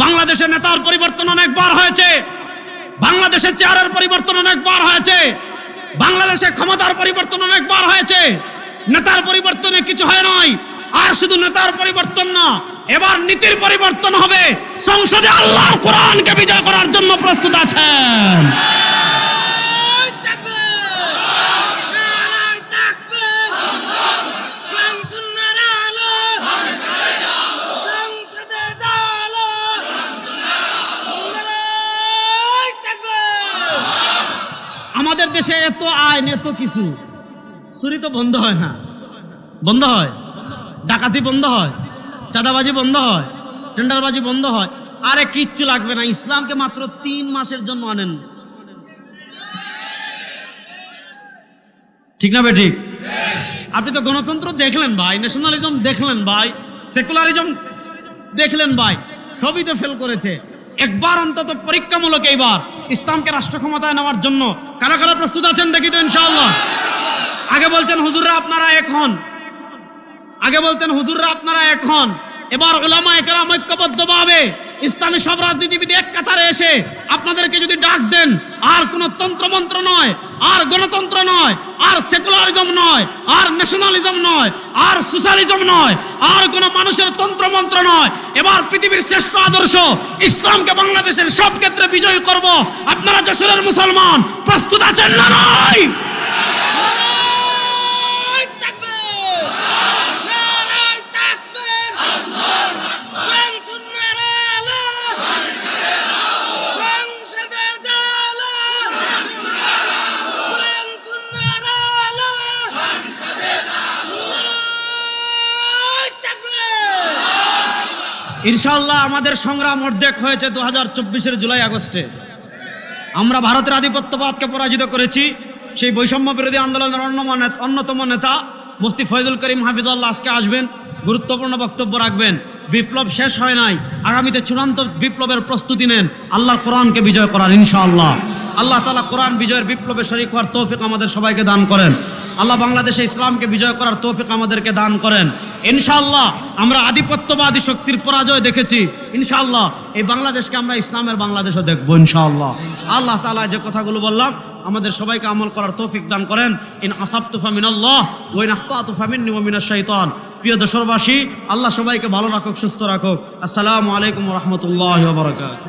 Speaker 1: বাংলাদেশের নেতার পরিবর্তন অনেকবার হয়েছে, বাংলাদেশের চেয়ারের পরিবর্তন অনেকবার হয়েছে, বাংলাদেশের ক্ষমতার পরিবর্তন অনেকবার হয়েছে। নেতার পরিবর্তনে কিছু হয় নাই। আর শুধু নেতার পরিবর্তন না, এবার নীতির পরিবর্তন হবে। সংসদে আল্লাহর কোরআনকে বিজয় করার জন্য প্রস্তুত আছেন? আমাদের দেশে এত আইন, এত কিছু, চুরি তো বন্ধ হয় না? বন্ধ হয়? ডাকাতি বন্ধ হয়? চাঁদাবাজি বন্ধ হয়? টেন্ডারবাজি বন্ধ হয়? আরে কিচ্ছু লাগবে না, ইসলামকে মাত্র 3 মাসের জন্য আনেন। ঠিক না বেঠিক? আপনি তো গণতন্ত্র দেখলেন ভাই, ন্যাশনালিজম দেখলেন ভাই, সেকুলারিজম দেখলেন ভাই, সবই তো ফেল করেছে। একবার অন্তত পরীক্ষামূলক এইবার ইসলামকে রাষ্ট্র ক্ষমতায় নেওয়ার জন্য কারা কারা প্রস্তুত আছেন দেখি তো ইনশাআল্লাহ। আগে বলছেন হুজুররা আপনারা এখন, আগে বলতেন হুজুররা আপনারা এখন, এবার উলামায়ে কেরাম ঐক্যবদ্ধভাবে ইসলামী সব রাজনীতিবিদ এক কাতারে এসে আপনাদেরকে যদি ডাক দেন, আর কোন তন্ত্রমন্ত্র নয়, আর গণতন্ত্র নয়, আর সেকুলারিজম নয়, আর ন্যাশনালিজম নয়, আর সোশ্যালিজম নয়, আর কোন মানুষের তন্ত্রমন্ত্র নয়, এবার পৃথিবীর শ্রেষ্ঠ আদর্শ ইসলামকে বাংলাদেশের সব ক্ষেত্রে বিজয়ী করব। আপনারা যশোরের মুসলমান প্রস্তুত আছেন না নয়? ইনশাআল্লাহ আমাদের সংগ্রাম অর্ধেক হয়েছে 2024-এর জুলাই আগস্টে। আমরা ভারতের আধিপত্যবাদকে পরাজিত করেছি। সেই বৈষম্য বিরোধী আন্দোলনের অন্যতম নেতা মুফতি ফয়জুল করিম হাফিজুল্লাহ আজকে আসবেন, গুরুত্বপূর্ণ বক্তব্য রাখবেন। বিপ্লব শেষ হয় নাই, আগামীতে চূড়ান্ত বিপ্লবের প্রস্তুতি নেন আল্লাহর কোরআনকে বিজয় করার ইনশাআল্লাহ। আল্লাহ তাআলা কোরআন বিজয়ের বিপ্লবে শরীক হওয়ার তৌফিক আমাদের সবাইকে দান করেন। আল্লাহ বাংলাদেশে ইসলামকে বিজয় করার তৌফিক আমাদেরকে দান করেন ইনশাআল্লাহ। আমরা আধিপত্যবাদী শক্তির পরাজয় দেখেছি, ইনশাআল্লাহ এই বাংলাদেশকে আমরা ইসলামের বাংলাদেশও দেখবো ইনশাআল্লাহ। আল্লাহ তাআলা যে কথাগুলো বললাম আমাদের সবাইকে আমল করার তৌফিক দান করেন। ইন আসাবতু ফামিনাল্লাহ ওয়া ইন আখতাতু ফামিন্নি ওয়া মিনাশ শাইতান। প্রিয় দেশবাসী, আল্লাহ সবাইকে ভালো রাখুক, সুস্থ রাখুক। আসসালামু আলাইকুম ওয়া রাহমাতুল্লাহি ওয়া বারাকাতুহু।